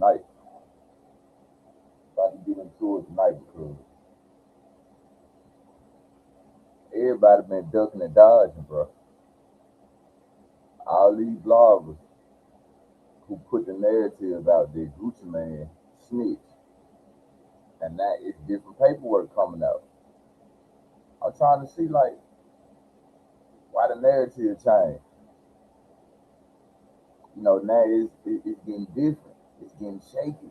tonight. About to get into it tonight because everybody been ducking and dodging, bro. All these bloggers who put the narrative out there, Gucci Man snitch, and that is different paperwork coming out. I'm trying to see like why the narrative changed. You know, now it's getting different. It's getting shaky.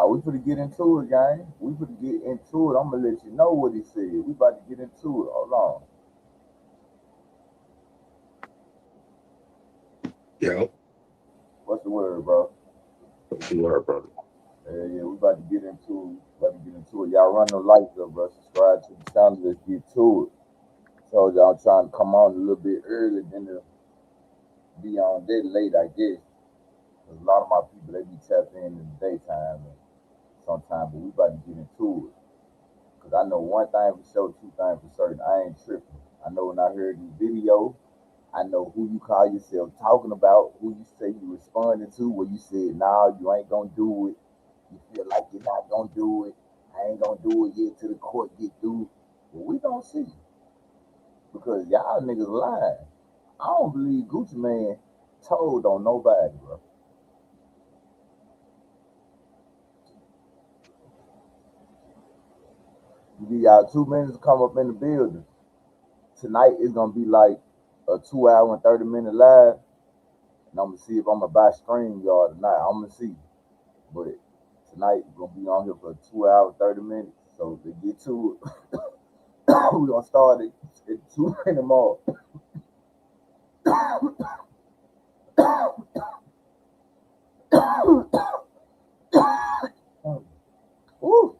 We finna get into it, gang. We finna get into it. I'm gonna let you know what he said. We about to get into it. Hold on. Yo. What's the word, bro? What's the word, brother? Yeah, we about to get into it. Y'all run the lights up, bro. Subscribe to the channel. Let's get to it. So y'all trying to come on a little bit early than to be on that late, I guess. Cause a lot of my people, they be tapped in the daytime and sometimes, but we about to get into it. Cause I know one thing for sure, two things for certain. I ain't tripping. I know when I heard this video, I know who you call yourself talking about, who you say you responding to, where you said, nah, you ain't gonna do it. You feel like you're not gonna do it. I ain't gonna do it yet till the court get through. But we gonna see. Because y'all niggas lying. I don't believe Gucci Man told on nobody, bro. You give y'all 2 minutes to come up in the building. Tonight is gonna be like a 2 hour and 30-minute live. And I'm gonna see if I'm gonna buy StreamYard tonight. I'm gonna see. But tonight we're gonna be on here for 2 hours, 30 minutes. So to get to it, we're gonna start at 2 in the morning. Woo.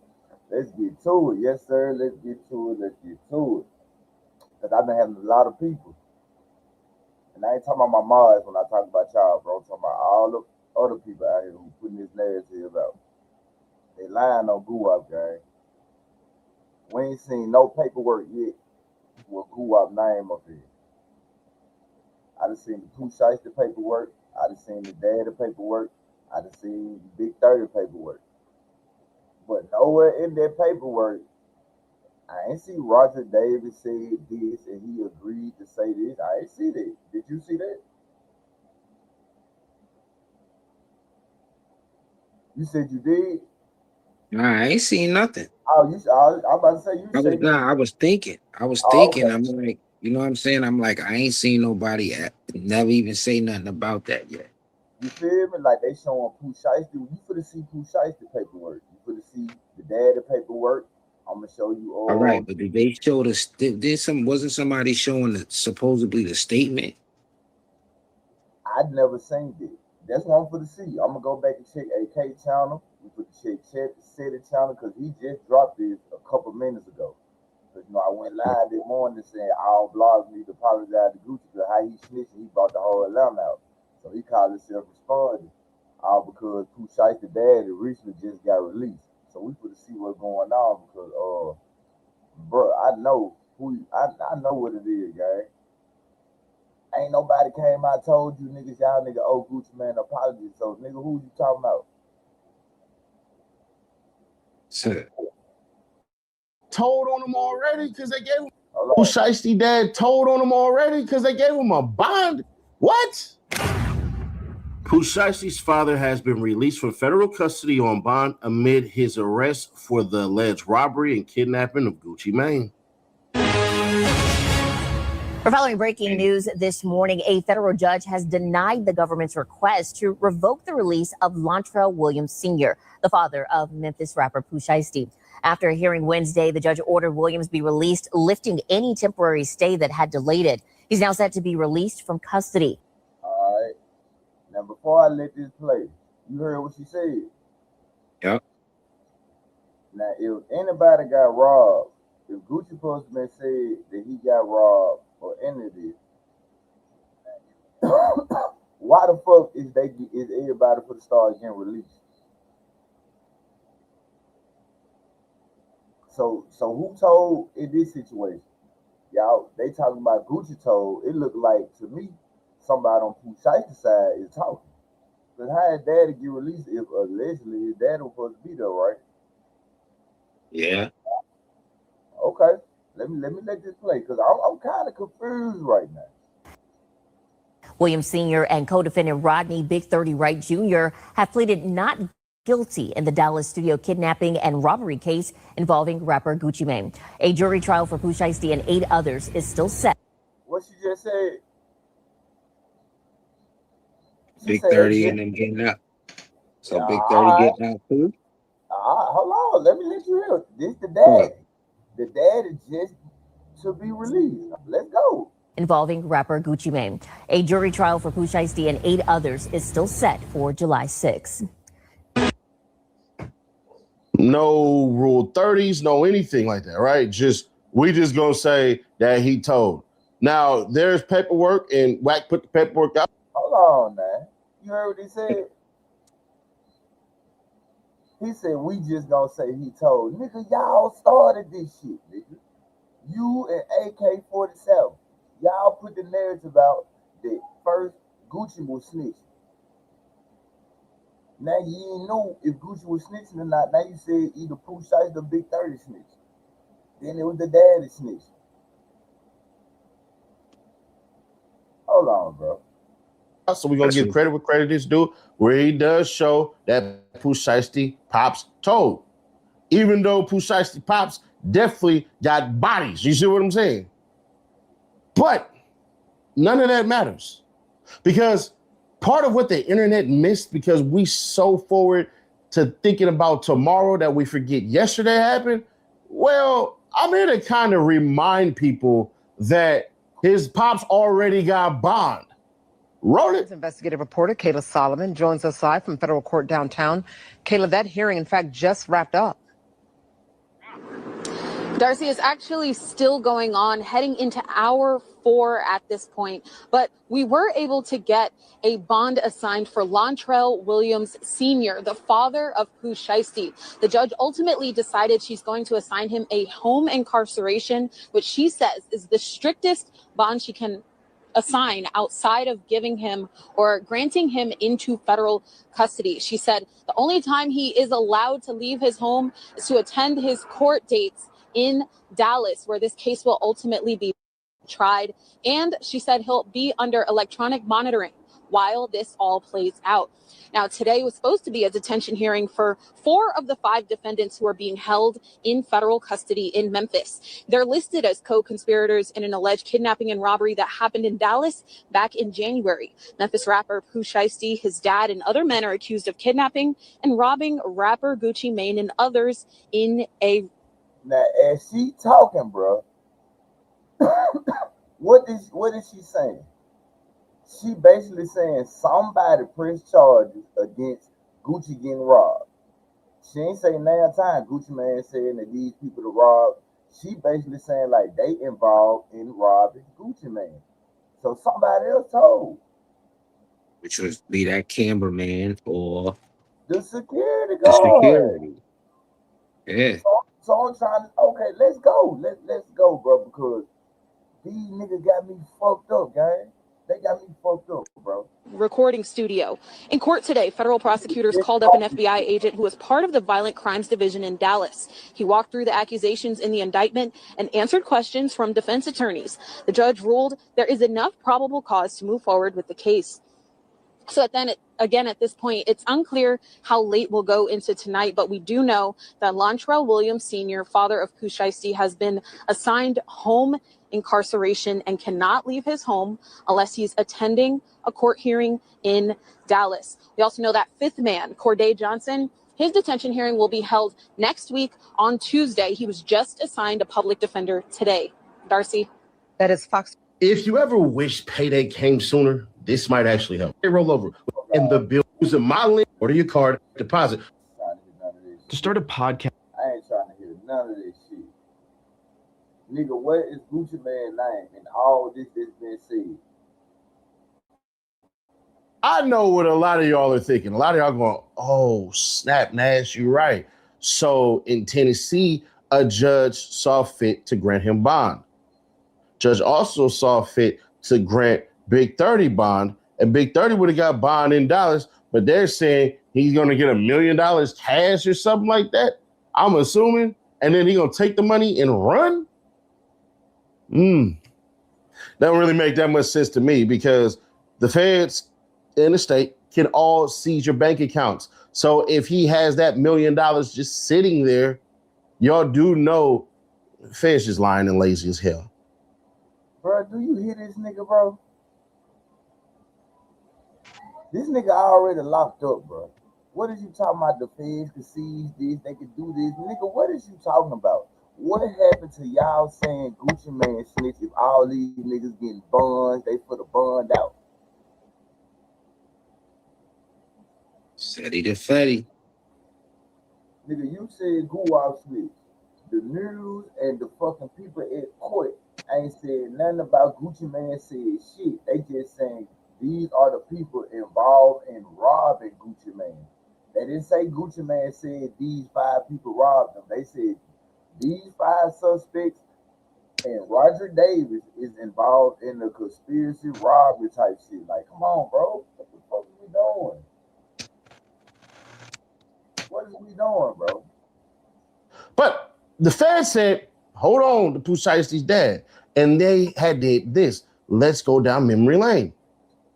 Let's get to it. Yes, sir. Let's get to it. Let's get to it. Because I've been having a lot of people. And I ain't talking about my mods when I talk about y'all, bro. I'm talking about all the other people out here who putting this narrative out. They lying on Guwap, gang. We ain't seen no paperwork yet with Guwap name up here. I done seen the Pooh Shiesty paperwork. I done seen the Daddy paperwork. I done seen the Big 30 paperwork. But nowhere in that paperwork, I ain't see Roger Davis said this and he agreed to say this. I ain't see that. Did you see that? You said you did? Nah, I ain't seen nothing. Oh, I'm about to say you said I was thinking. okay. I'm like, you know what I'm saying? I'm like, I ain't seen nobody never even say nothing about that yet. You feel me? Like they showing Pooh Shiesty. You finna see Pooh Shiesty paperwork. You finna see the Daddy paperwork. I'm gonna show you All right, but did they show wasn't somebody showing supposedly the statement? I'd never seen it. That's what I'm finna see. I'm gonna go back and check AK channel. We put check Ceddy channel because he just dropped this a couple minutes ago. Because I went live this morning saying all blogs need to apologize to Gucci because how he snitched and he brought the whole Atlanta out. So he called himself responding. All because Pooh Shiesty Daddy recently just got released. So we put to see what's going on because bro, I know I know what it is, guys. Ain't nobody came out told you niggas, y'all nigga owe Gucci Man apology. So nigga, who you talking about? Sir. Told on him already because they gave him Pooh Shiesty Dad told on him already because they gave him a bond. What? Pooh Shiesty's father has been released from federal custody on bond amid his arrest for the alleged robbery and kidnapping of Gucci Mane. We're following breaking news this morning. A federal judge has denied the government's request to revoke the release of Lontrell Williams Sr., the father of Memphis rapper Pooh Shiesty. After a hearing Wednesday, the judge ordered Williams be released, lifting any temporary stay that had delayed it. He's now set to be released from custody. All right. Now, before I let this play, you heard what she said. Yep. Now, if anybody got robbed, if Gucci supposed to be said that he got robbed or any of this, why the fuck is everybody for the start getting released? So who told in this situation? Y'all, they talking about Gucci told. It looked like to me somebody on Pooh Shifty's side is talking. Because how his daddy get released if allegedly his dad was supposed to be there, right? Yeah. Okay. Let me let this play because I'm kind of confused right now. Williams Sr. and co-defendant Rodney Big 30 Wright Jr. have pleaded not guilty in the Dallas studio kidnapping and robbery case involving rapper Gucci Mane. A jury trial for Pooh Shiesty and 8 others is still set. What she just said? Big 30 and them getting up. So Big 30 getting out too? Hold on. Let me let you hear. This the dad. The dad is just to be released. Let's go. Involving rapper Gucci Mane. A jury trial for Pooh Shiesty and 8 others is still set for July 6. No Rule 30s, no anything like that, right? We just gonna say that he told. Now there's paperwork and Wack put the paperwork out. Hold on, man. You heard what he said? He said we just gonna say he told. Nigga, y'all started this shit, nigga. You and AK-47. Y'all put the narrative out that first Gucci was snitching. Now you ain't know if Gucci was snitching or not. Now you said either Pooh Shiesty or Big 30 snitching. Then it was the daddy snitching. Hold on, bro. So we're gonna give credit where credit is due, where he does show that Pooh Shiesty Pops told. Even though Pooh Shiesty Pops definitely got bodies. You see what I'm saying? But none of that matters. Because part of what the internet missed, because we so forward to thinking about tomorrow that we forget yesterday happened. Well, I'm here to kind of remind people that his pops already got bond. Roll it. Investigative reporter Kayla Solomon joins us live from federal court downtown. Kayla, that hearing, in fact, just wrapped up. Darcy, is actually still going on, heading into hour 4 at this point. But we were able to get a bond assigned for Lontrell Williams Sr., the father of Pooh Shiesty. The judge ultimately decided she's going to assign him a home incarceration, which she says is the strictest bond she can assign outside of giving him or granting him into federal custody. She said the only time he is allowed to leave his home is to attend his court dates in Dallas, where this case will ultimately be tried. And she said he'll be under electronic monitoring while this all plays out. Now, today was supposed to be a detention hearing for 4 of the 5 defendants who are being held in federal custody in Memphis. They're listed as co-conspirators in an alleged kidnapping and robbery that happened in Dallas back in January. Memphis rapper Pooh Shiesty, his dad, and other men are accused of kidnapping and robbing rapper Gucci Mane and others in a... Now, as she talking, bro, what is she saying? She basically saying somebody pressed charges against Gucci getting robbed. She ain't saying now time Gucci Mane saying that these people to rob. She basically saying like they involved in robbing Gucci Mane. So somebody else told. Which would be that cameraman or the security guard. The security. Yeah. So I'm trying to, okay, let's go. Let's go, bro, because these niggas got me fucked up, gang. They got me fucked up, bro. Recording studio. In court today, federal prosecutors called up an FBI agent who was part of the Violent Crimes Division in Dallas. He walked through the accusations in the indictment and answered questions from defense attorneys. The judge ruled there is enough probable cause to move forward with the case. So then, again, at this point, it's unclear how late we'll go into tonight, but we do know that Lontrell Williams Sr., father of Pooh Shiesty, has been assigned home incarceration and cannot leave his home unless he's attending a court hearing in Dallas. We also know that 5th man, Corday Johnson, his detention hearing will be held next week on Tuesday. He was just assigned a public defender today. Darcy? That is Fox. If you ever wish payday came sooner, this might actually help. They roll over and the bill using my link, order your card, deposit. To start a podcast. I ain't trying to hear none of this shit. Nigga, what is Gucci Mane's name and all this that's been said? I know what a lot of y'all are thinking. A lot of y'all going, oh, snap, Nash, you're right. So in Tennessee, a judge saw fit to grant him bond. Judge also saw fit to grant Big 30 bond, and Big 30 would have got bond in dollars, but they're saying he's going to get $1 million cash or something like that. I'm assuming, and then he's going to take the money and run. Don't really make that much sense to me because the feds in the state can all seize your bank accounts. So if he has that $1 million just sitting there, y'all do know feds just lying and lazy as hell. Bro, do you hear this nigga, bro? This nigga already locked up, bro. What is you talking about? The feds can seize this, they can do this. Nigga, what is you talking about? What happened to y'all saying Gucci Man snitch if all these niggas getting bonds, they put a bond out? Ceddy the Fetty. Nigga, you said Guwap snitch. The news and the fucking people at court ain't said nothing about Gucci Man said shit. They just saying these are the people involved in robbing Gucci Man. They didn't say Gucci Man said these 5 people robbed them. They said these 5 suspects and Roger Davis is involved in the conspiracy robbery type shit. Like, come on, bro. What the fuck are we doing? What is we doing, bro? But the feds said, hold on to Pooh Shiesty's dad. And they had did this. Let's go down memory lane.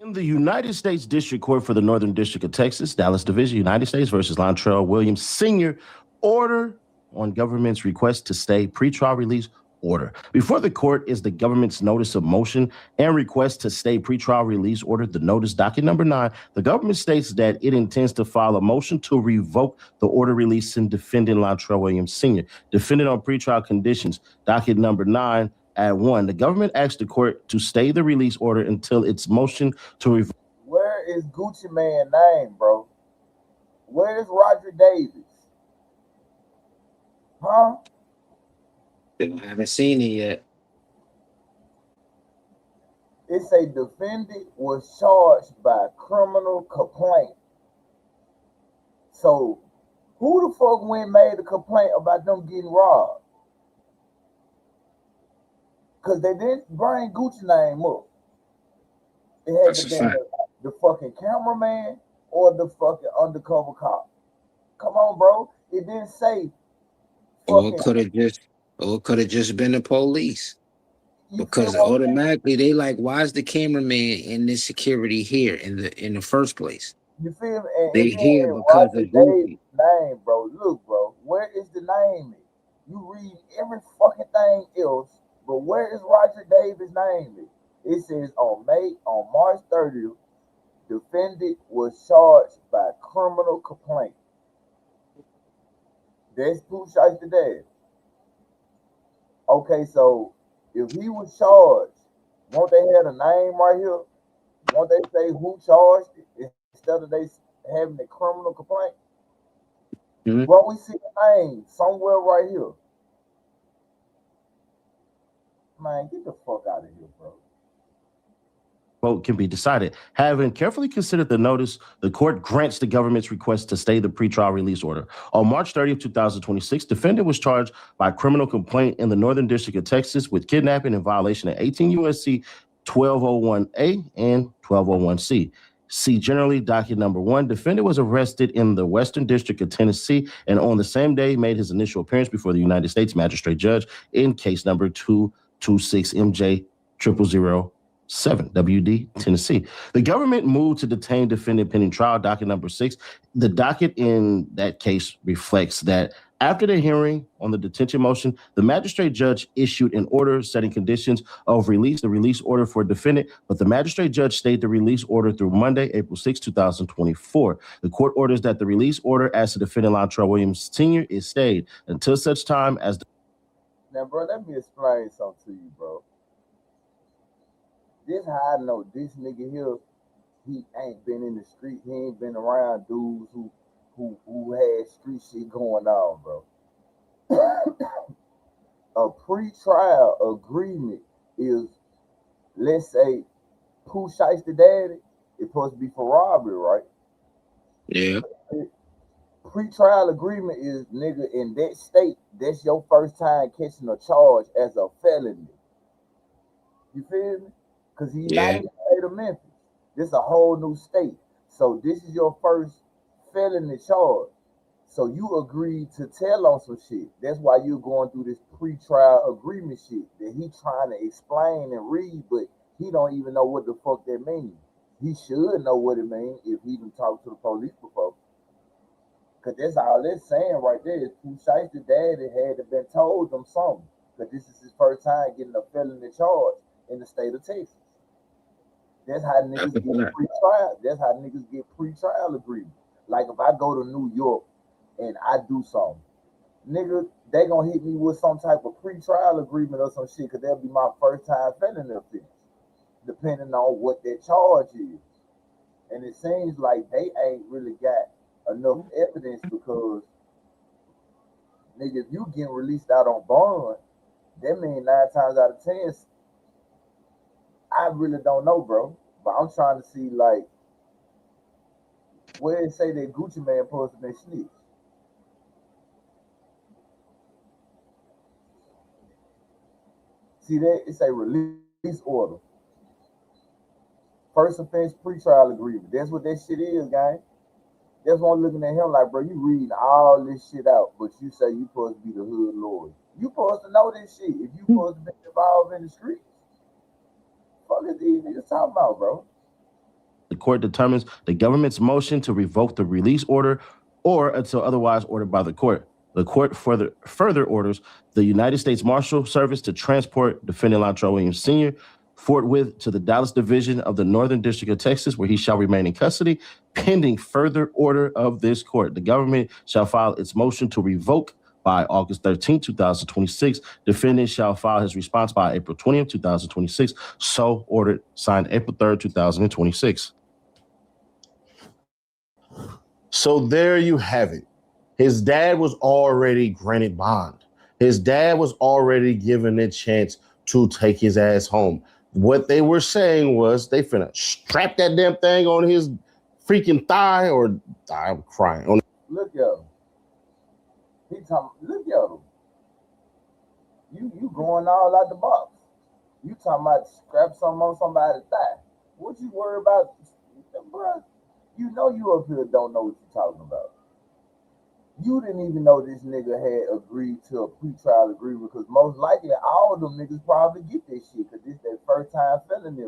In the United States District Court for the Northern District of Texas, Dallas Division, United States versus Lontrell Williams Sr., order on government's request to stay pretrial release order. Before the court is the government's notice of motion and request to stay pretrial release order, the notice docket number 9. The government states that it intends to file a motion to revoke the order releasing defendant Lontrell Williams Sr. Defendant on pretrial conditions, docket number 9 at 1. The government asked the court to stay the release order until its motion to revoke. Where is Gucci Man name, bro? Where is Roger Davis? Huh? I haven't seen it yet. It's a defendant was charged by criminal complaint. So who the fuck went and made a complaint about them getting robbed? Because they didn't bring Gucci name up. It had That's to a be fact. the fucking cameraman or the fucking undercover cop. Come on, bro. It didn't say. Or it could have just been the police. Because automatically they like, why is the cameraman and the security here in the first place? You feel me? And They here because Roger of Gucci. Davis' name, bro. Look, bro. Where is the name? You read every fucking thing else, but where is Roger Davis' name? It says on March 30th, defendant was charged by criminal complaint. That's Pooh Shiesty's dad. Okay, so if he was charged, won't they have a name right here? Won't they say who charged it instead of they having a criminal complaint? Mm-hmm. Won't we see a name somewhere right here? Man, get the fuck out of here, bro. Vote can be decided. Having carefully considered the notice, the court grants the government's request to stay the pretrial release order. On March 30th, 2026, defendant was charged by criminal complaint in the Northern District of Texas with kidnapping in violation of 18 U.S.C. 1201A and 1201C. See generally docket number 1. Defendant was arrested in the Western District of Tennessee and on the same day made his initial appearance before the United States Magistrate Judge in case number 226 MJ 0007 WD, Tennessee. The government moved to detain defendant pending trial, docket number 6. The docket in that case reflects that after the hearing on the detention motion, the magistrate judge issued an order setting conditions of release, the release order for defendant, but the magistrate judge stayed the release order through Monday, April 6, 2024. The court orders that the release order as to defendant Lontrell Williams Sr. is stayed until such time as the... Now, bro, let me explain something to you, bro. This how I know this nigga here, he ain't been in the street. He ain't been around dudes who had street shit going on, bro. A pre-trial agreement is, let's say, Pooh Shiesty daddy, it's supposed to be for robbery, right? Yeah. Pre-trial agreement is, nigga, in that state, that's your first time catching a charge as a felony. You feel me? Because he's not in the state state of Memphis. This is a whole new state. So this is your first felony charge. So you agreed to tell on some shit. That's why you're going through this pre-trial agreement shit that he trying to explain and read, but he don't even know what the fuck that means. He should know what it means if he even talked to the police before. Cause that's all it's saying right there. Is Pooh Shiesty's daddy had been told them something. Cause this is his first time getting a felony charge in the state of Texas. That's how niggas get pre-trial. That's how niggas get pre-trial agreement. Like if I go to New York and I do something, nigga, they gonna hit me with some type of pre-trial agreement or some shit, cause that'll be my first time felony offense, depending on what that charge is. And it seems like they ain't really got enough evidence because, nigga, if you getting released out on bond, that means 9 times out of 10, I really don't know, bro. But I'm trying to see, like, where it say that Gucci Man supposed to be snitched. See that? It's a release order. First offense pre-trial agreement. That's what that shit is, gang. That's why I'm looking at him like, bro, you reading all this shit out, but you say you supposed to be the hood lawyer. You supposed to know this shit. If you supposed to be involved in the streets, fuck is these niggas talking about, bro? The court determines the government's motion to revoke the release order or until otherwise ordered by the court. The court further orders the United States Marshal Service to transport defendant Latrell Williams Sr. forthwith to the Dallas Division of the Northern District of Texas, where he shall remain in custody, pending further order of this court. The government shall file its motion to revoke by August 13, 2026. Defendant shall file his response by April 20th, 2026. So ordered, signed April 3rd, 2026. So there you have it. His dad was already granted bond. His dad was already given a chance to take his ass home. What they were saying was they finna strap that damn thing on his freaking thigh, or I'm crying. Look at him. He talking, look at him. You going all out the box. You talking about scrap something on somebody's thigh. What you worry about, bro? You know you up here don't know what you're talking about. You didn't even know this nigga had agreed to a pre-trial agreement, because most likely all of them niggas probably get this shit because this their first time felony.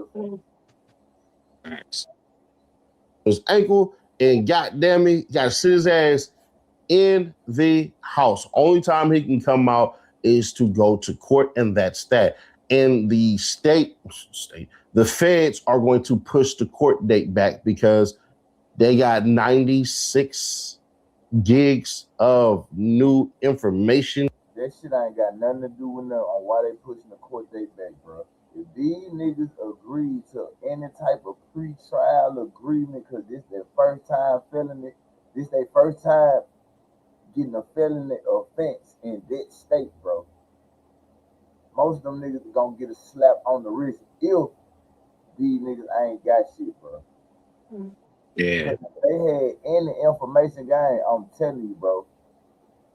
His ankle, and goddamn it, got to sit his ass in the house. Only time he can come out is to go to court, and that's that. And the the feds are going to push the court date back because they got 96 gigs of new information. That shit ain't got nothing to do with them on why they pushing the court date back, bro. If these niggas agree to any type of pre-trial agreement, because this their first time felony, this their first time getting a felony offense in that state, bro. Most of them niggas gonna get a slap on the wrist if these niggas ain't got shit, bro. Yeah. If they had any information, gang, I'm telling you, bro,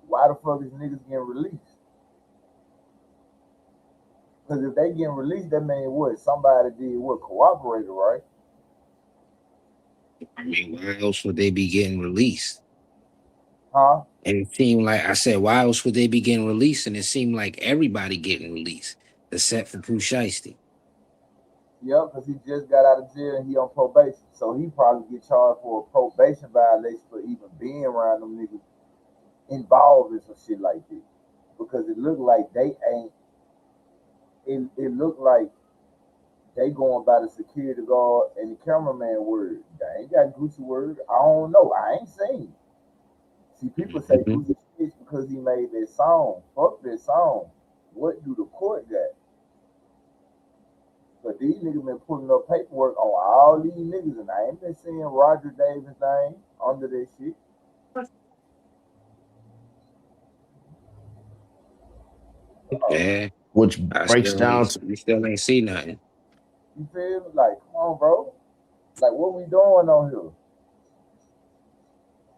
why the fuck is niggas getting released? Because if they getting released, that means what? Somebody did what? Cooperated, right? I mean, why else would they be getting released? Huh? And it seemed like, I said, why else would they be getting released? And it seemed like everybody getting released, except for Pooh Shiesty. Yeah, because he just got out of jail and he on probation. So he probably get charged for a probation violation for even being around them niggas involved in some shit like this. Because it looked like they ain't, it looked like they going by the security guard and the cameraman word. They ain't got Gucci word. I don't know. I ain't seen. See, people say Gucci snitch because he made that song. Fuck that song. What do the court got? But these niggas been putting up paperwork on all these niggas, and I ain't been seeing Roger Davis' name under that shit. Yeah. Which breaks down to... We still ain't see nothing. You feel me? Like, come on, bro. Like, what we doing on here?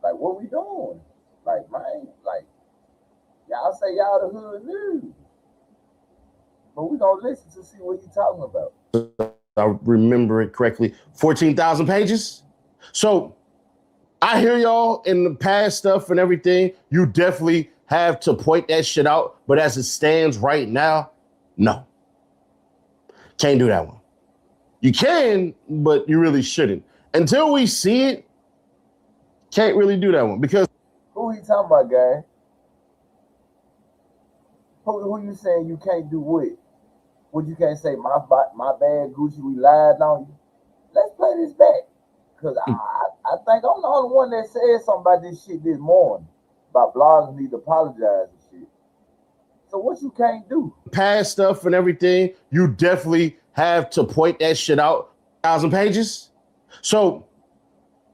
Like, what we doing? Like, man, like, y'all say y'all the hood news, but we don't listen to see what he talking about. I remember it correctly, 14,000 pages. So I hear y'all in the past stuff and everything. You definitely have to point that shit out. But as it stands right now, no. Can't do that one. You can, but you really shouldn't. Until we see it, can't really do that one. Because who he talking about, guy? Who you saying you can't do what? What you can't say, my bad, Gucci, we lied on you. Let's play this back. Because I think I'm the only one that said something about this shit this morning. About blogs need to apologize and shit. So what you can't do? Past stuff and everything, you definitely have to point that shit out. 1,000 pages. So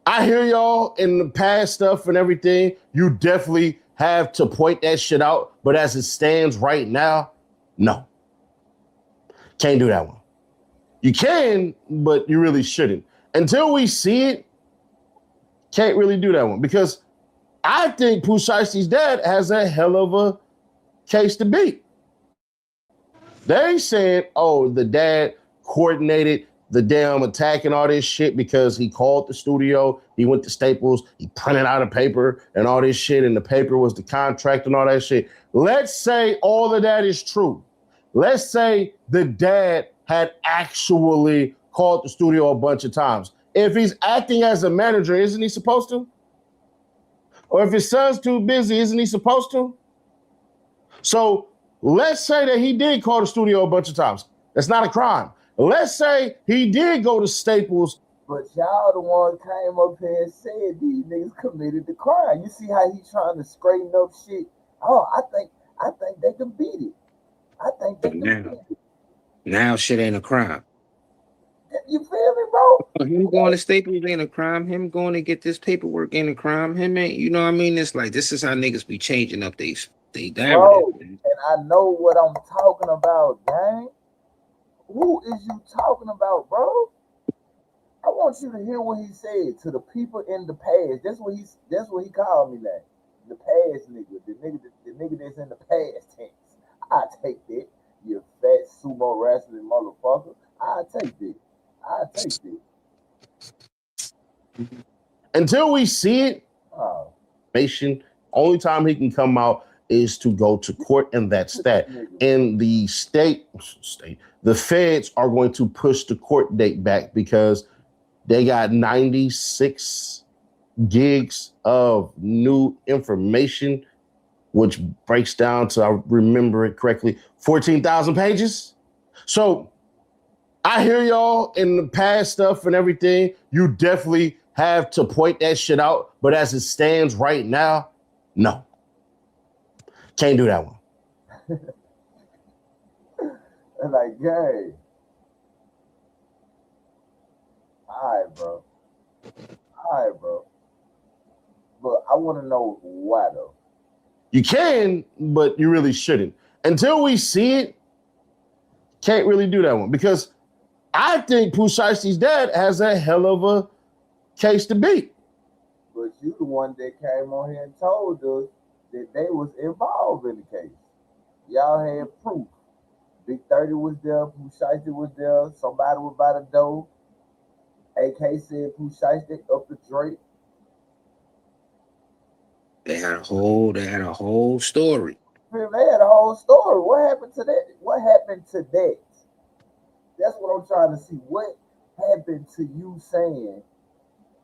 I hear y'all in the past stuff and everything. You definitely have to point that shit out. But as it stands right now, no. Can't do that one. You can, but you really shouldn't. Until we see it, can't really do that one. Because I think Pooh Shiesty's dad has a hell of a case to beat. They said, oh, the dad coordinated the damn attack and all this shit because he called the studio, he went to Staples, he printed out a paper and all this shit, and the paper was the contract and all that shit. Let's say all of that is true. Let's say the dad had actually called the studio a bunch of times. If he's acting as a manager, isn't he supposed to? Or if his son's too busy, isn't he supposed to? So let's say that he did call the studio a bunch of times. That's not a crime. Let's say he did go to Staples. But y'all the one came up here and said these niggas committed the crime. You see how he's trying to straighten up shit? Oh, I think they can beat it. I think they can beat it. Now shit ain't a crime. You feel me, bro? Him going to Staples ain't a crime. Him going to get this paperwork ain't a crime. Him ain't, you know what I mean? It's like, this is how niggas be changing up they bro, and I know what I'm talking about, gang. Who is you talking about, bro? I want you to hear what he said to the people in the past. That's what he called me now. The past nigga. The nigga that's in the past tense. I take that, you fat sumo wrestling motherfucker. I take that. Until we see it, only time he can come out is to go to court, and that's that. And the the feds are going to push the court date back because they got 96 gigs of new information, which breaks down to, I remember it correctly, 14,000 pages. So I hear y'all in the past stuff and everything. You definitely have to point that shit out. But as it stands right now, no. Can't do that one. And like, gang. All right, bro. But I want to know why, though. You can, but you really shouldn't. Until we see it, can't really do that one. Because I think Pooh Shiesty's dad has a hell of a case to beat. But you the one that came on here and told us that they was involved in the case. Y'all had proof. Big 30 was there, Pooh Shiesty was there, somebody was by the door. AK said Pooh Shiesty up the Drake. They had a whole story. They had a whole story. What happened to that? That's what I'm trying to see. What happened to you saying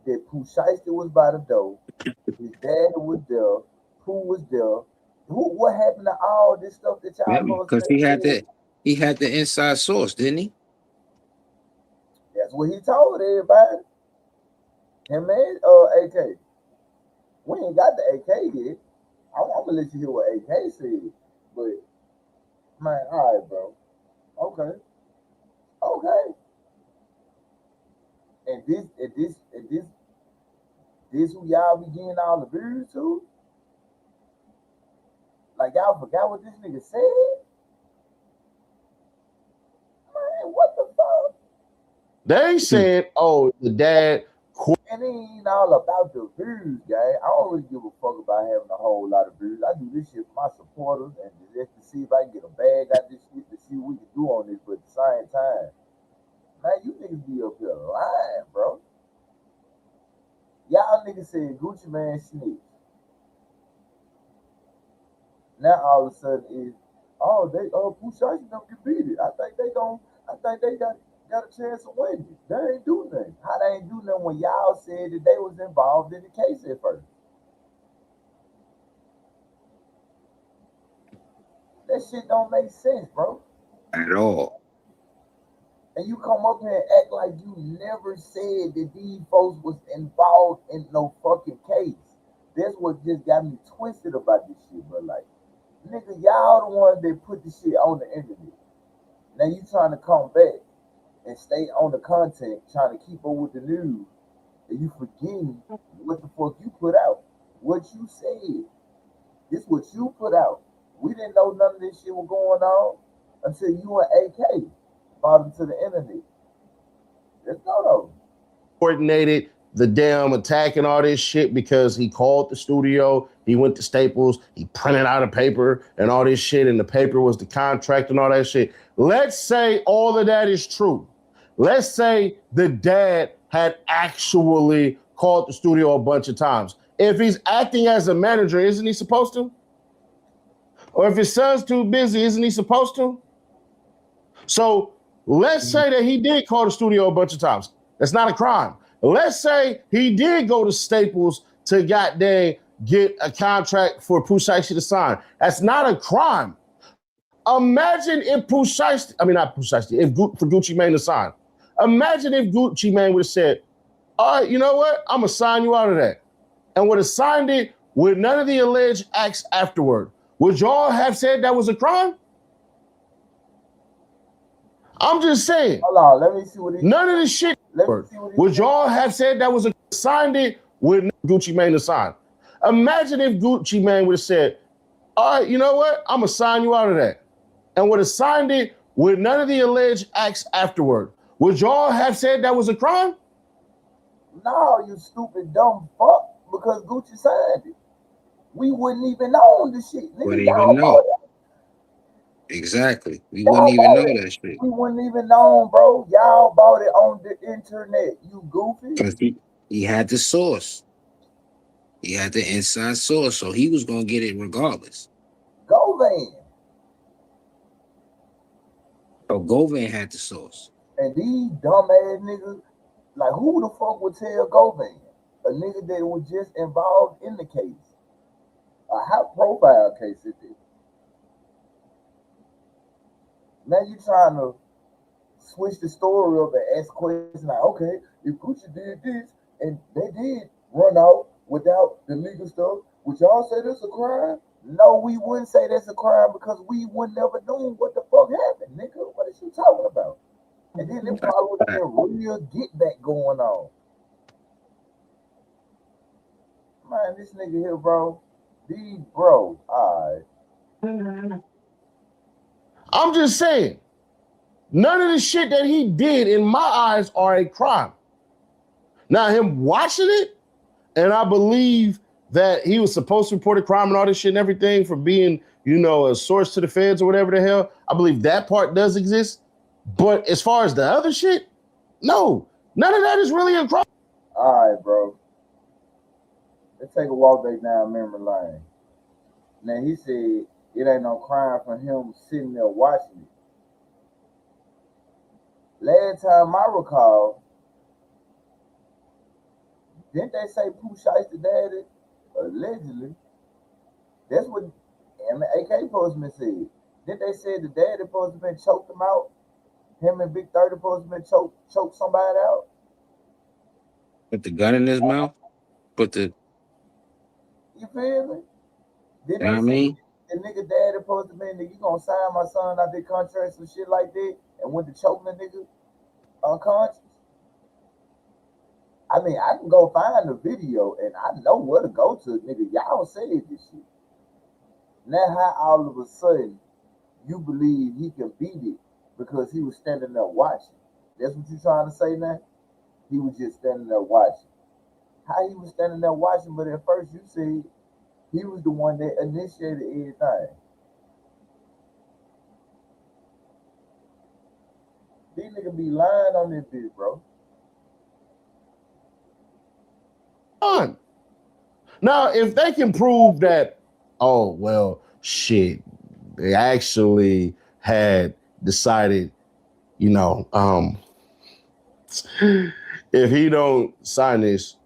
that Pooh Shiesty was by the door, his dad was there, Pooh was there? What happened to all this stuff that y'all? Because he had the inside source, didn't he? That's what he told everybody. Him and AK. We ain't got the AK yet. I'm gonna let you hear what AK said. But man, all right, bro. Okay. And this who y'all be getting all the views to? Like y'all forgot what this nigga said? Man, what the fuck? They said, oh, the dad. And it ain't all about the views, guy. I don't really give a fuck about having a whole lot of views. I do this shit for my supporters and just to see if I can get a bag out this shit to see what we can do on this. But at the same time, Man, you niggas be up here lying, bro. Y'all niggas said Gucci Man snitched. Now all of a sudden is, oh, they Pooh Shiesty don't get beat it. I think they got a chance of winning. They ain't do nothing. How they ain't do nothing when y'all said that they was involved in the case at first? That shit don't make sense, bro. At all. And you come up here and act like you never said that these folks was involved in no fucking case. That's what just got me twisted about this shit, bro. Like, nigga, y'all the ones that put the shit on the internet. Now you trying to come back and stay on the content, trying to keep up with the news, and you forgetting what the fuck you put out. What you said. This what you put out. We didn't know none of this shit was going on until you and AK brought them to the internet. Let's go though. Coordinated the damn attack and all this shit because he called the studio, he went to Staples, he printed out a paper and all this shit, and the paper was the contract and all that shit. Let's say all of that is true. Let's say the dad had actually called the studio a bunch of times. If he's acting as a manager, isn't he supposed to? Or if his son's too busy, isn't he supposed to? So let's say that he did call the studio a bunch of times. That's not a crime. Let's say he did go to Staples to goddamn get a contract for Pooh Shiesty to sign. That's not a crime. Imagine if Pooh Shiesty, not Pooh Shiesty, for Gucci Mane to sign. Imagine if Gucci Mane would have said, all right, you know what? I'm going to sign you out of that. And would have signed it with none of the alleged acts afterward. Would y'all have said that was a crime? I'm just saying. Hold on, let me see what he none of this shit. Would y'all have said that was a signed it with Gucci Mane to sign? Imagine if Gucci Mane would have said, all right, you know what? I'm going to sign you out of that. And would have signed it with none of the alleged acts afterward. Would y'all have said that was a crime? No, you stupid dumb fuck, because Gucci signed it. We wouldn't even know the shit. Nigga, Wouldn't even know. Exactly. We wouldn't even know that shit. We wouldn't even know, bro. Y'all bought it on the internet. You goofy. Because he had the source. He had the inside source, so he was going to get it regardless. Govan. So Govan had the source. And these dumbass niggas, like, who the fuck would tell Govan? A nigga that was just involved in the case. A high-profile case it is. Now you trying to switch the story up and ask questions like, okay, if Gucci did this and they did run out without the legal stuff, would y'all say that's a crime? No, we wouldn't say that's a crime because we would never know what the fuck happened, nigga. What is you talking about? And then there probably would have been real get back going on. Man, this nigga here, bro. All right. I'm just saying, none of the shit that he did in my eyes are a crime. Now, him watching it, and I believe that he was supposed to report a crime and all this shit and everything for being, a source to the feds or whatever the hell. I believe that part does exist. But as far as the other shit, no, none of that is really a crime. All right, bro. Let's take a walk back down memory lane. Now, he said it ain't no crime for him sitting there watching it. Last time I recall, didn't they say Pooh Shiesty daddy? Allegedly. That's what AK Postman said. Didn't they say the daddy supposed to have been choked him out? Him and Big 30 supposed to have been choked somebody out? Put the gun in his mouth? You feel me? Didn't you know what I mean? The nigga daddy supposed to be, you gonna sign my son out their contracts and shit like that, and went to choking the nigga unconscious? I mean, I can go find the video and I know where to go to, nigga. Y'all said this shit. Now how all of a sudden you believe he can beat it because he was standing there watching? That's what you trying to say now? He was just standing there watching. How he was standing there watching, but at first you said he was the one that initiated everything. These niggas be lying on this bitch, bro. On. Now, if they can prove that, oh, well, shit, they actually had decided, if he don't sign this,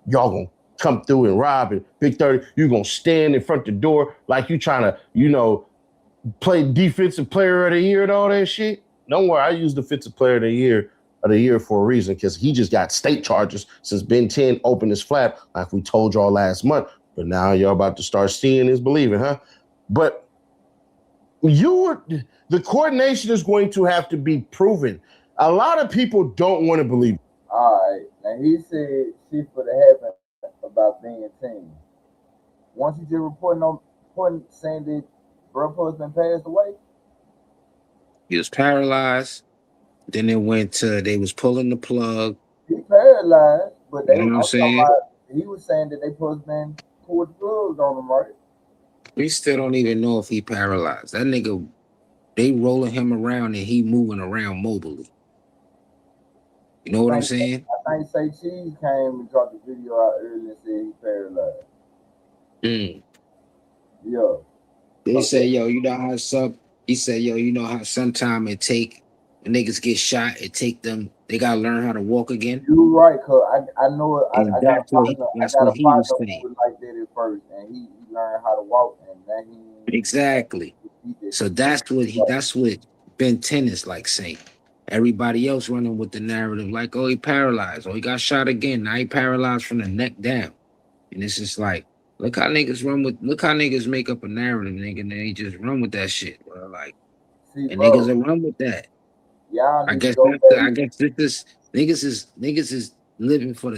y'all gonna come through and rob it. Big 30, you gonna stand in front of the door like you trying to, play defensive player of the year and all that shit. Don't worry, I use defensive player of the year for a reason, because he just got state charges since Ben 10 opened his flap, like we told y'all last month. But now y'all about to start seeing is believing, huh? But the coordination is going to have to be proven. A lot of people don't want to believe. All right. Now he said shit for the happen about being 10. Once you just reporting saying that bro husband passed away. He was paralyzed. Then it went to they was pulling the plug. He paralyzed, but you know what I'm saying? He was saying that they supposed to pull the plugs on him, right? We still don't even know if he paralyzed. That nigga, they rolling him around and he moving around mobily. You know what I'm saying? I think Say Cheese came and dropped the video out earlier and said he paralyzed. Yeah. They say, yo, you know how he said, yo, you know how sometimes it take when niggas get shot, it take them, they gotta learn how to walk again. You're right, cause I know it. I got a partner who was like that at first, and he learned how to walk, and then he exactly. So that's what Ben 10 is like saying. Everybody else running with the narrative like, oh, he paralyzed, or he got shot again. Now he paralyzed from the neck down. And it's just like, look how niggas make up a narrative, nigga, and they just run with that shit, bro. Like, niggas will run with that. Yeah, I guess niggas is living for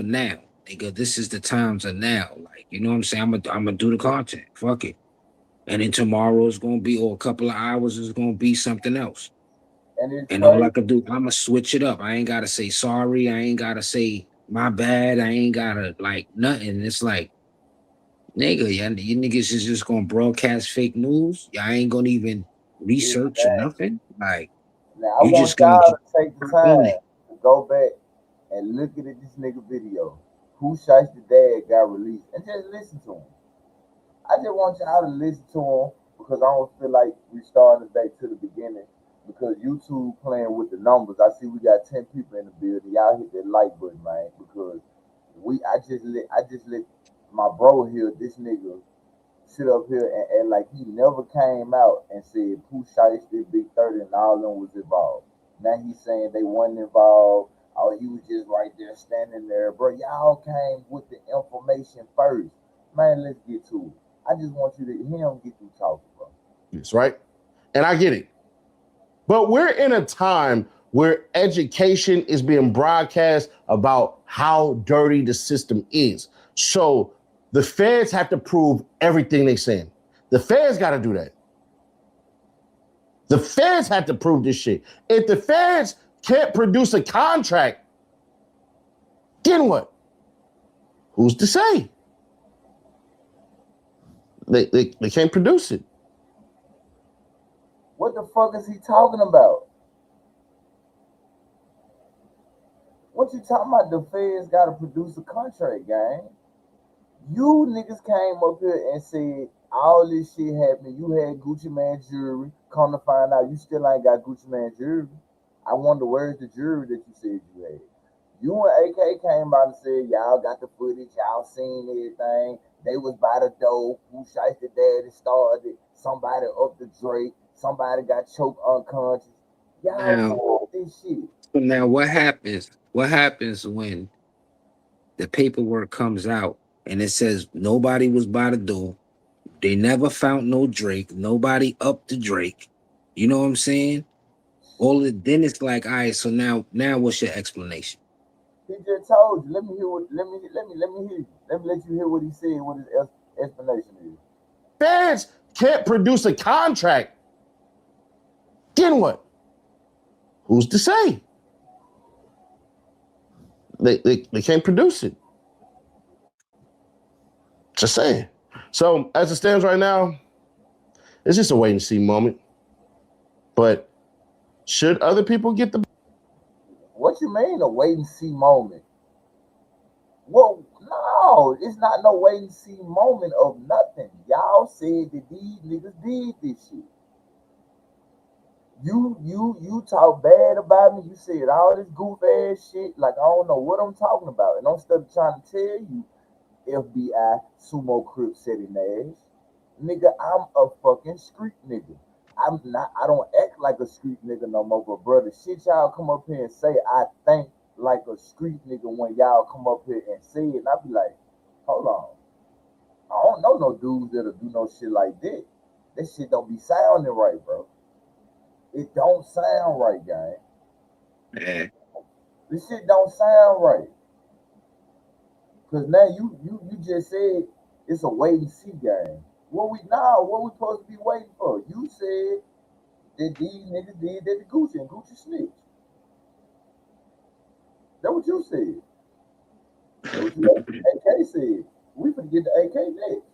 now, nigga. This is the times of now. Like, you know what I'm saying? I'm gonna do the content. Fuck it. And then tomorrow is gonna be, or a couple of hours is gonna be something else. And all I could do, I'ma switch it up. I ain't gotta say sorry. I ain't gotta say my bad. I ain't gotta like nothing. It's like, nigga, you niggas is just gonna broadcast fake news. Y'all ain't gonna even research or nothing. Like, now, I want y'all to take the time to go back and look at this nigga video. Who Shiesty Dad got released, and just listen to him. I just want y'all to listen to him, because I don't feel like we starting back to the beginning, because YouTube playing with the numbers. I see we got 10 people in the building. Y'all hit that like button, man, because I just let my bro here, this nigga, sit up here and like he never came out and said Pooh Shiesty, Big 30, and all of them was involved. Now he's saying they wasn't involved. Oh, he was just right there standing there. Bro, y'all came with the information first. Man, let's get to it. I just want you to hear him get through talking, bro. That's right. And I get it. But we're in a time where education is being broadcast about how dirty the system is. So the feds have to prove everything they're saying. The feds got to do that. The feds have to prove this shit. If the feds can't produce a contract, then what? Who's to say? They can't produce it. What the fuck is he talking about? What you talking about? The feds got to produce a contract, gang. You niggas came up here and said all this shit happened. You had Gucci Man jewelry. Come to find out, you still ain't got Gucci Man jewelry. I wonder where's the jewelry that you said you had. You and AK came out and said y'all got the footage, y'all seen everything. They was by the door. Who Shiesty Daddy started? Somebody up the Drake. Somebody got choked unconscious. Y'all this shit. So now what happens? What happens when the paperwork comes out and it says nobody was by the door? They never found no Drake. Nobody up the Drake. You know what I'm saying? Then it's like, all right, so now what's your explanation? He just told you. Let me hear you. Let me let you hear what he said, what his explanation is. Feds can't produce a contract. Then what? Who's to say? They can't produce it. Just saying. So as it stands right now, it's just a wait and see moment. But Should other people get the? What you mean a wait and see moment? Well, no, it's not no wait and see moment of nothing. Y'all said that these niggas did this shit. You talk bad about me. You said all this goof ass shit. Like I don't know what I'm talking about. And I'm still trying to tell you, FBI Sumo Crip Ceddy Nash, nigga, I'm a fucking street nigga. I'm not. I don't act like a street nigga no more. But brother, shit, y'all come up here and say I think like a street nigga when y'all come up here and say it, and I be like, hold on. I don't know no dudes that'll do no shit like that. That shit don't be sounding right, bro. It don't sound right, gang. Yeah. This shit don't sound right. Cause now you just said it's a wait and see game. What we supposed to be waiting for? You said that these niggas did that to Gucci and Gucci snitch. That's what you said. That's what AK said. We finna get the AK next.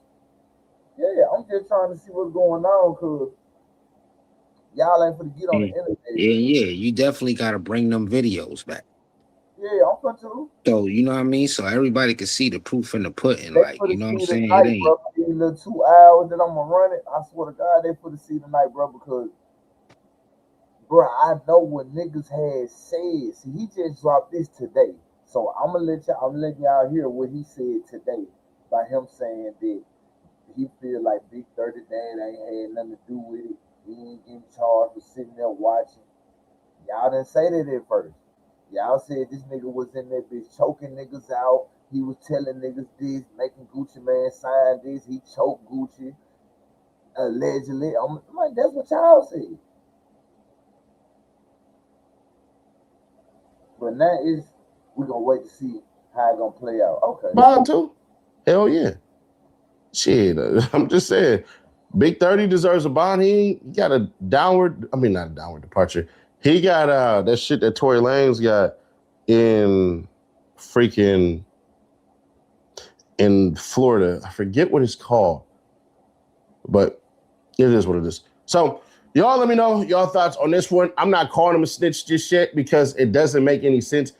Yeah, I'm just trying to see what's going on, cause y'all ain't finna get on the internet. Yeah. You definitely gotta bring them videos back. Yeah, I'm finna too. So you know what I mean? So everybody can see the proof in the pudding. Like, you know what I'm saying? Tonight, It ain't. bro, these little 2 hours that I'm gonna run it, I swear to God, they put a see tonight, bro, because bro, I know what niggas had said. See, he just dropped this today. So I'm letting y'all hear what he said today by him saying that he feel like Big 30 Dad ain't had nothing to do with it. He ain't getting charged for sitting there watching. Y'all didn't say that at first. Y'all said this nigga was in that bitch choking niggas out. He was telling niggas this, making Gucci Man sign this. He choked Gucci, allegedly. I'm like, that's what y'all said. But now we're gonna wait to see how it gonna play out. Okay. Bond too? Hell yeah. Shit, I'm just saying. Big 30 deserves a bond. He got a not a downward departure. He got that shit that Tory Lanez got in freaking in Florida. I forget what it's called, but it is what it is. So y'all let me know y'all thoughts on this one. I'm not calling him a snitch just yet because it doesn't make any sense.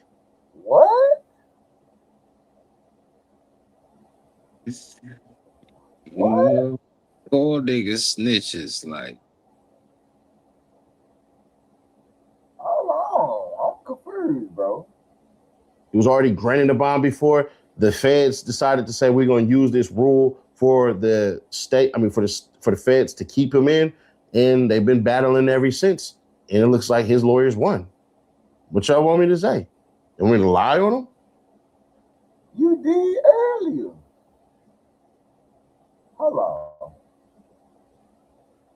What? What? All niggas snitches. Like, Hold on. I'm confused, bro. He was already granted a bond before. The feds decided to say we're going to use this rule for the state. I mean, for the feds to keep him in, and they've been battling ever since. And it looks like his lawyers won. What y'all want me to say? You want me to lie on him? You did earlier. Hold on.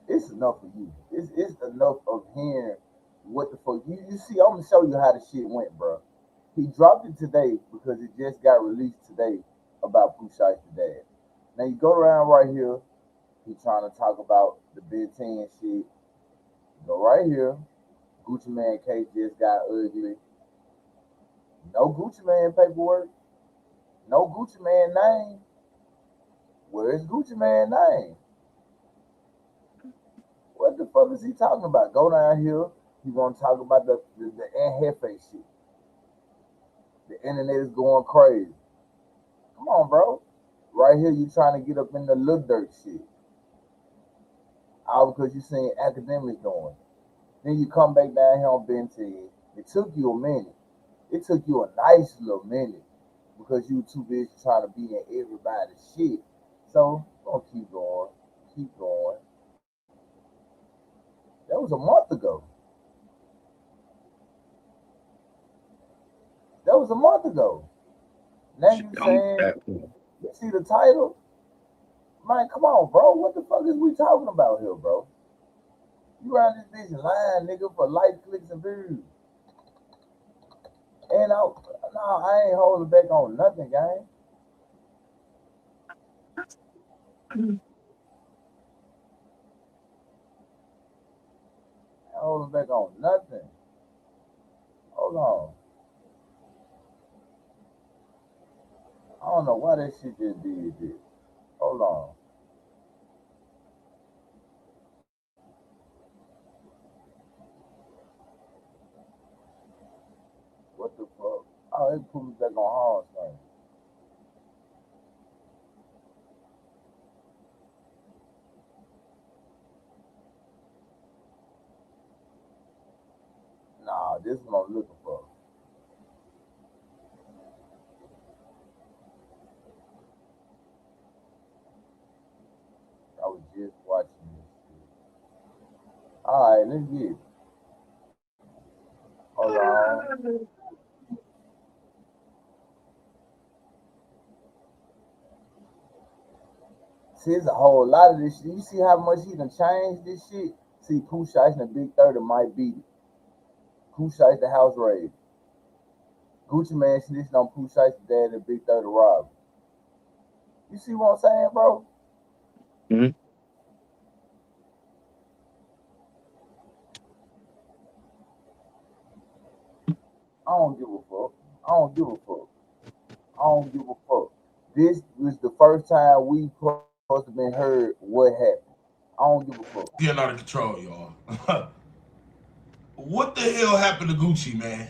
It's enough for you. It's enough of hearing what the fuck. You see, I'm gonna show you how the shit went, bro. He dropped it today because it just got released today about Pooh Shiesty Dad. Now you go around right here. He trying to talk about the Big Ten shit. Go right here. Gucci Man case just got ugly. No Gucci Man paperwork. No Gucci Man name. Where's Gucci Man name? What the fuck is he talking about? Go down here. He gonna talk about the Anhefe shit. The internet is going crazy. Come on, bro. Right here, you trying to get up in the little dirt shit. All because you seen academics doing. Then you come back down here on Ben 10. It took you a minute. It took you a nice little minute because you were too busy trying to be in everybody's shit. So, gonna keep going. Keep going. That was a month ago. That was a month ago. Now you saying, you see the title? Man, come on, bro. What the fuck is we talking about here, bro? You around this bitch lying, nigga, for likes, clicks, and views. And I ain't holding back on nothing, gang. I ain't holding back on nothing. Hold on. I don't know why that shit just did this. Hold on. Let's put me back on hard thing. Nah, this is what I'm looking for. I was just watching this shit. Alright, let's get it. Hold on. See, there's a whole lot of this shit. You see how much he done changed this shit? See, Pooh Shiesty and Big 30 might beat it. Pooh Shiesty the house raid. Gucci Man snitched on Pooh Shiesty dad and Big 30 rob. You see what I'm saying, bro? Mm-hmm. I don't give a fuck. I don't give a fuck. I don't give a fuck. This was the first time we supposed to been heard what happened. I don't give a fuck. Getting out of control, y'all. What the hell happened to Gucci, man?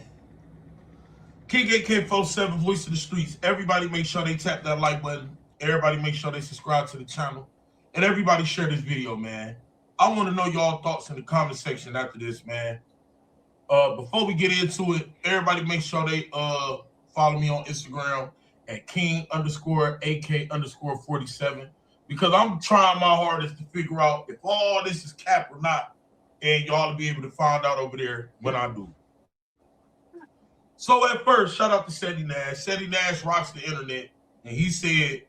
King AK47, Voice of the Streets. Everybody make sure they tap that like button. Everybody make sure they subscribe to the channel. And everybody share this video, man. I want to know y'all thoughts in the comment section after this, man. Before we get into it, everybody make sure they follow me on Instagram at King_AK_47, because I'm trying my hardest to figure out if all this is cap or not, and y'all will be able to find out over there when I do. So at first, shout out to Ceddy Nash. Ceddy Nash rocks the internet, and he said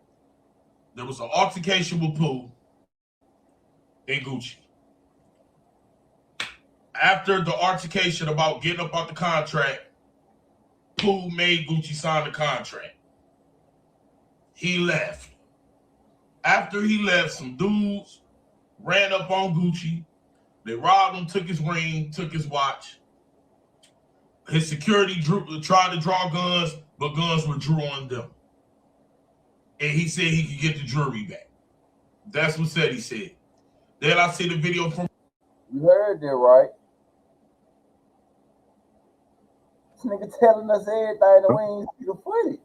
there was an altercation with Pooh and Gucci. After the altercation about getting up out the contract, Pooh made Gucci sign the contract. He left. After he left, some dudes ran up on Gucci. They robbed him, took his ring, took his watch. His security tried to draw guns, but guns were drew on them. And he said he could get the jewelry back. That's what Ceddy said. Then I see the video from... You heard that, right? This nigga telling us everything that we ain't see the footage.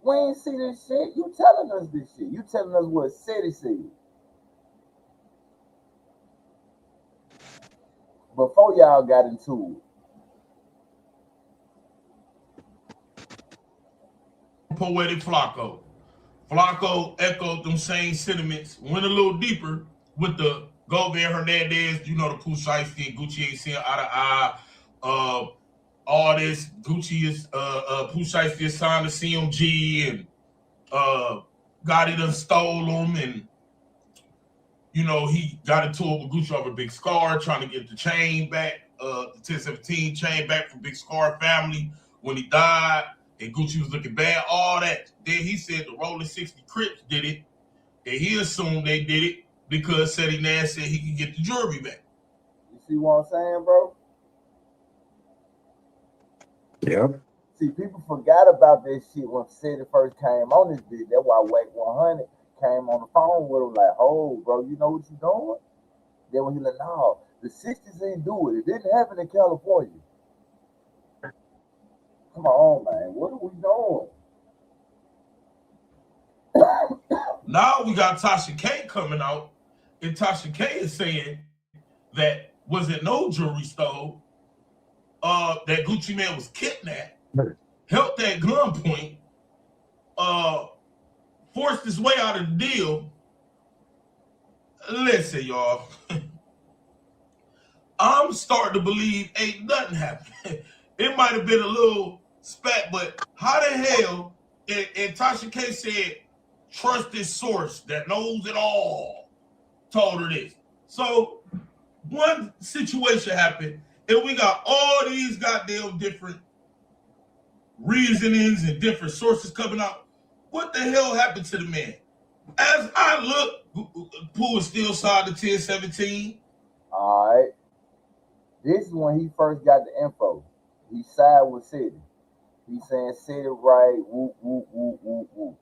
We ain't see this shit. You telling us this shit. You telling us what Ceddy said. Before y'all got into it. Poetic Flacco. Flacco echoed them same sentiments, went a little deeper with the Govan Hernandez, you know, the Pooh Shiesty and Gucci ain't seeing eye to eye. All this Gucci is Pooh Shiesty is signed to CMG, and Gotti done stole them, and you know, he got into it with Gucci over Big Scar, trying to get the chain back, the 1017 chain back from Big Scar family when he died, and Gucci was looking bad, all that. Then he said the Rolling 60 Crips did it, and he assumed they did it because Ceddy Nash said he could get the jewelry back. You see what I'm saying, bro? Yep. See, people forgot about this shit when Ceddy first came on this bitch. That's why Wack 100 came on the phone with him like, oh, bro, you know what you doing? Then when he like, no, the 60s ain't do it. It didn't happen in California. Come on, man. What are we doing? Now we got Tasha K coming out, and Tasha K is saying that wasn't no jewelry stole, that Gucci Man was kidnapped, held at gunpoint, forced his way out of the deal. Listen, y'all, I'm starting to believe ain't nothing happened. It might have been a little spat, but how the hell, and Tasha K said, trusted source that knows it all told her this. So one situation happened, and we got all these goddamn different reasonings and different sources coming out. What the hell happened to the man? As I look, Pooh is still signed to 1017. All right. This is when he first got the info. He sided with Ceddy. He saying Ceddy right, whoop, whoop, whoop, whoop, whoop.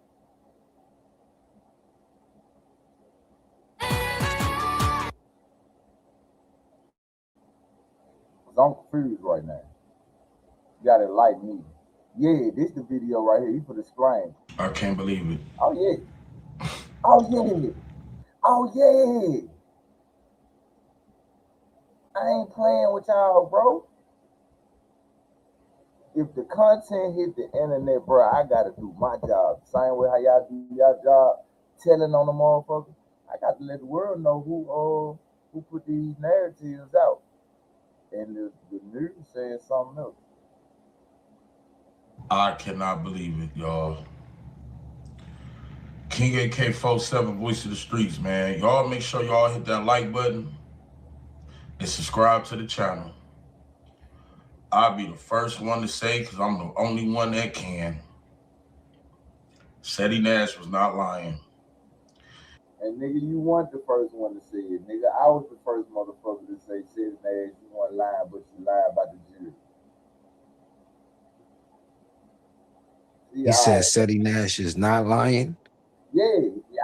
zonk furious right now. You gotta like me. Yeah, this the video right here. He put a screen. I can't believe it. Oh yeah. Oh yeah. Oh yeah. I ain't playing with y'all, bro. If the content hit the internet, bro, I gotta do my job. Same way how y'all do y'all job, telling on the motherfucker. I got to let the world know who put these narratives out. And the news saying something else. I cannot believe it, y'all. King AK47, Voice of the Streets, man. Y'all make sure y'all hit that like button and subscribe to the channel. I'll be the first one to say, because I'm the only one that can. Ceddy Nash was not lying. And nigga, you weren't the first one to say it. Nigga, I was the first motherfucker to say Ceddy Nash, you weren't lying, but you lied about the jury. See, He said Ceddy Nash is not lying. Yeah,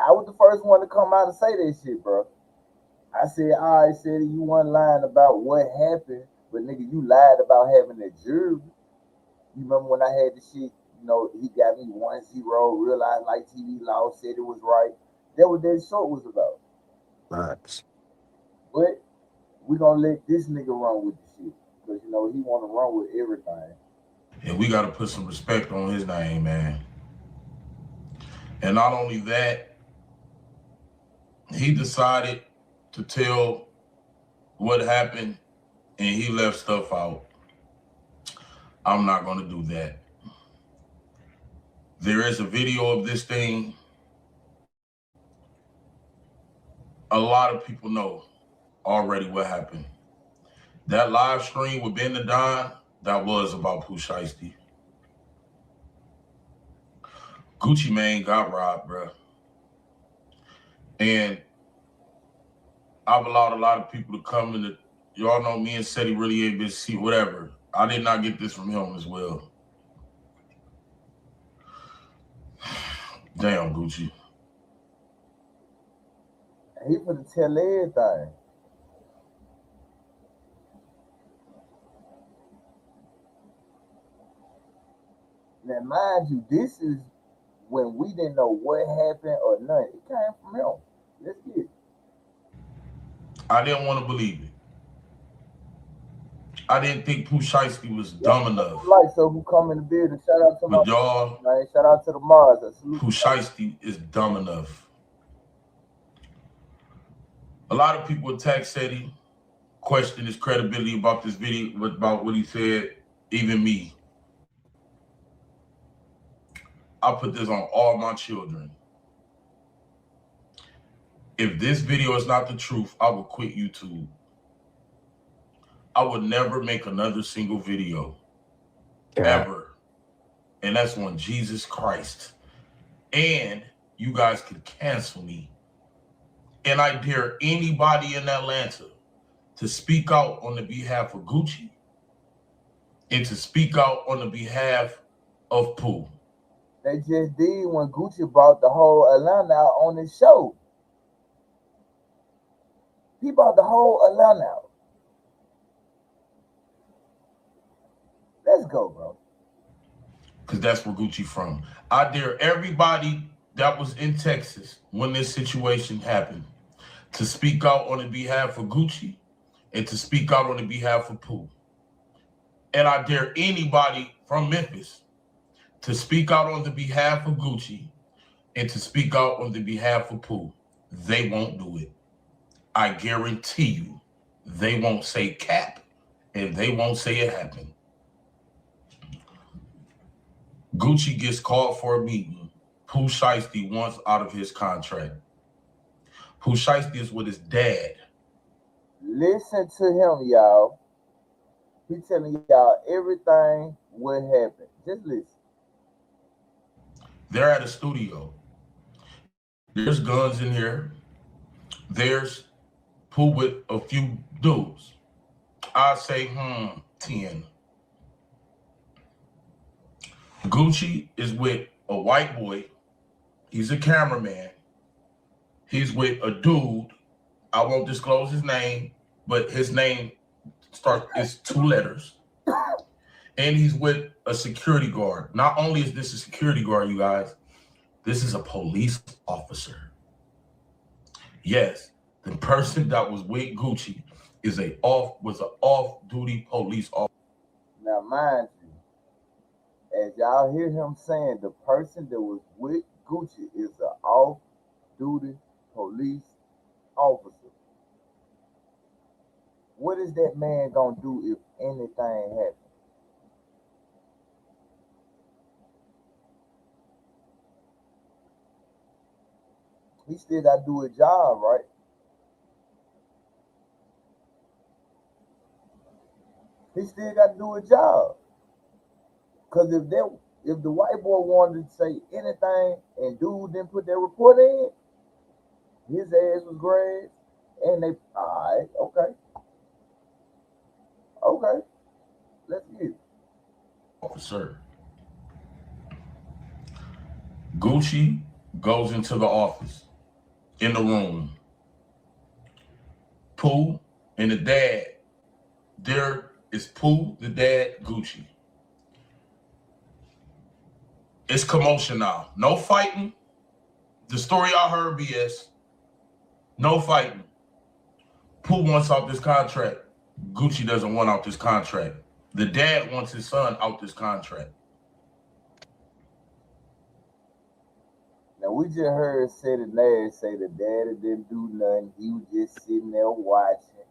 I was the first one to come out and say that shit, bro. I said, all right, Ceddy, you weren't lying about what happened, but nigga, you lied about having that jury. You remember when I had the shit, you know, he got me 1-0, RealizeLyfeTV law said it was right. That what that short was about. Right. But we gonna let this nigga run with the shit. Because, you know, he wanna run with everything. And we gotta put some respect on his name, man. And not only that, he decided to tell what happened and he left stuff out. I'm not gonna do that. There is a video of this thing. A lot of people know already what happened. That live stream with Ben the Don, that was about Pooh Shiesty. Gucci Mane got robbed, bro. And I've allowed a lot of people to come in. Y'all know me and Ceddy really ain't been see whatever. I did not get this from him as well. Damn, Gucci. He finna tell everything. Now, mind you, this is when we didn't know what happened or nothing. It came from him. Let's get it. I didn't want to believe it. I didn't think Pooh Shiesty was dumb enough. Like, so who come in the building? Shout out to but y'all, man. Shout out to the Mars. Pooh Shiesty is dumb enough. A lot of people attack Ceddy, question his credibility about this video, about what he said, even me. I put this on all my children. If this video is not the truth, I will quit YouTube. I would never make another single video, ever. And that's on Jesus Christ. And you guys can cancel me. And I dare anybody in Atlanta to speak out on the behalf of Gucci and to speak out on the behalf of Pooh. They just did when Gucci brought the whole Atlanta out on his show. He brought the whole Atlanta out. Let's go, bro. Because that's where Gucci from. I dare everybody that was in Texas when this situation happened to speak out on the behalf of Gucci and to speak out on the behalf of Pooh. And I dare anybody from Memphis to speak out on the behalf of Gucci and to speak out on the behalf of Pooh. They won't do it. I guarantee you, they won't say cap and they won't say it happened. Gucci gets called for a meeting. Pooh Shiesty wants out of his contract. Pooh Shiesty is with his dad. Listen to him, y'all. He telling y'all everything what happened. Just listen. They're at a studio. There's guns in here. There's Pooh with a few dudes. I say, 10. Gucci is with a white boy. He's a cameraman. He's with a dude. I won't disclose his name, but his name It's 2 letters. And he's with a security guard. Not only is this a security guard, you guys, this is a police officer. Yes, the person that was with Gucci was an off-duty police officer. Now, mind you, as y'all hear him saying, the person that was with Gucci is an off-duty police officer. What is that man gonna do if anything happens? He still got to do his job, right? He still got to do his job. Because if the white boy wanted to say anything and dude didn't put that report in, his ass was grass. And they, all right, okay. Okay. Let's get it. Officer. Gucci goes into the office, in the room. Pooh and the dad. There is Pooh, the dad, Gucci. It's commotion now. No fighting. The story I heard, BS. No fighting. Pooh wants out this contract. Gucci doesn't want out this contract. The dad wants his son out this contract. Now, we just heard Ceddy Nash say the daddy didn't do nothing. He was just sitting there watching.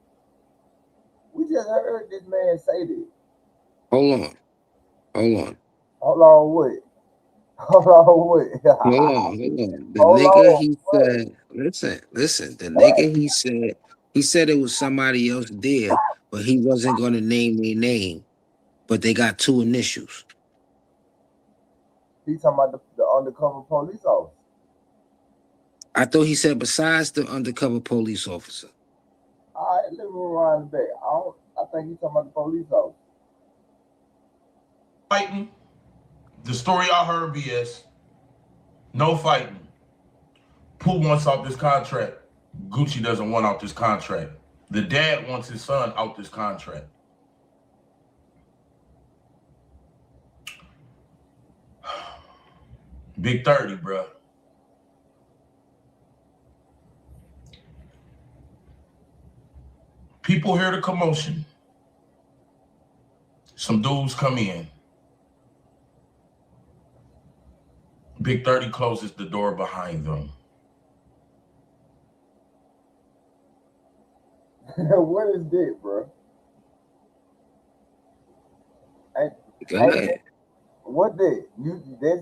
We just heard this man say that. Hold on. Hold on, what? Hold on, what? Hold on. The nigga he said, listen. The nigga he said it was somebody else there, but he wasn't going to name their name. But they got 2 initials. He talking about the undercover police officer. I thought he said besides the undercover police officer. All right, let me rewind the back. I think he's talking about the police officer. Fighting. The story I heard, BS. No fighting. Pooh wants out this contract. Gucci doesn't want out this contract. The dad wants his son out this contract. Big 30, bro. People hear the commotion. Some dudes come in. Big 30 closes the door behind them. What is that, bro? What that?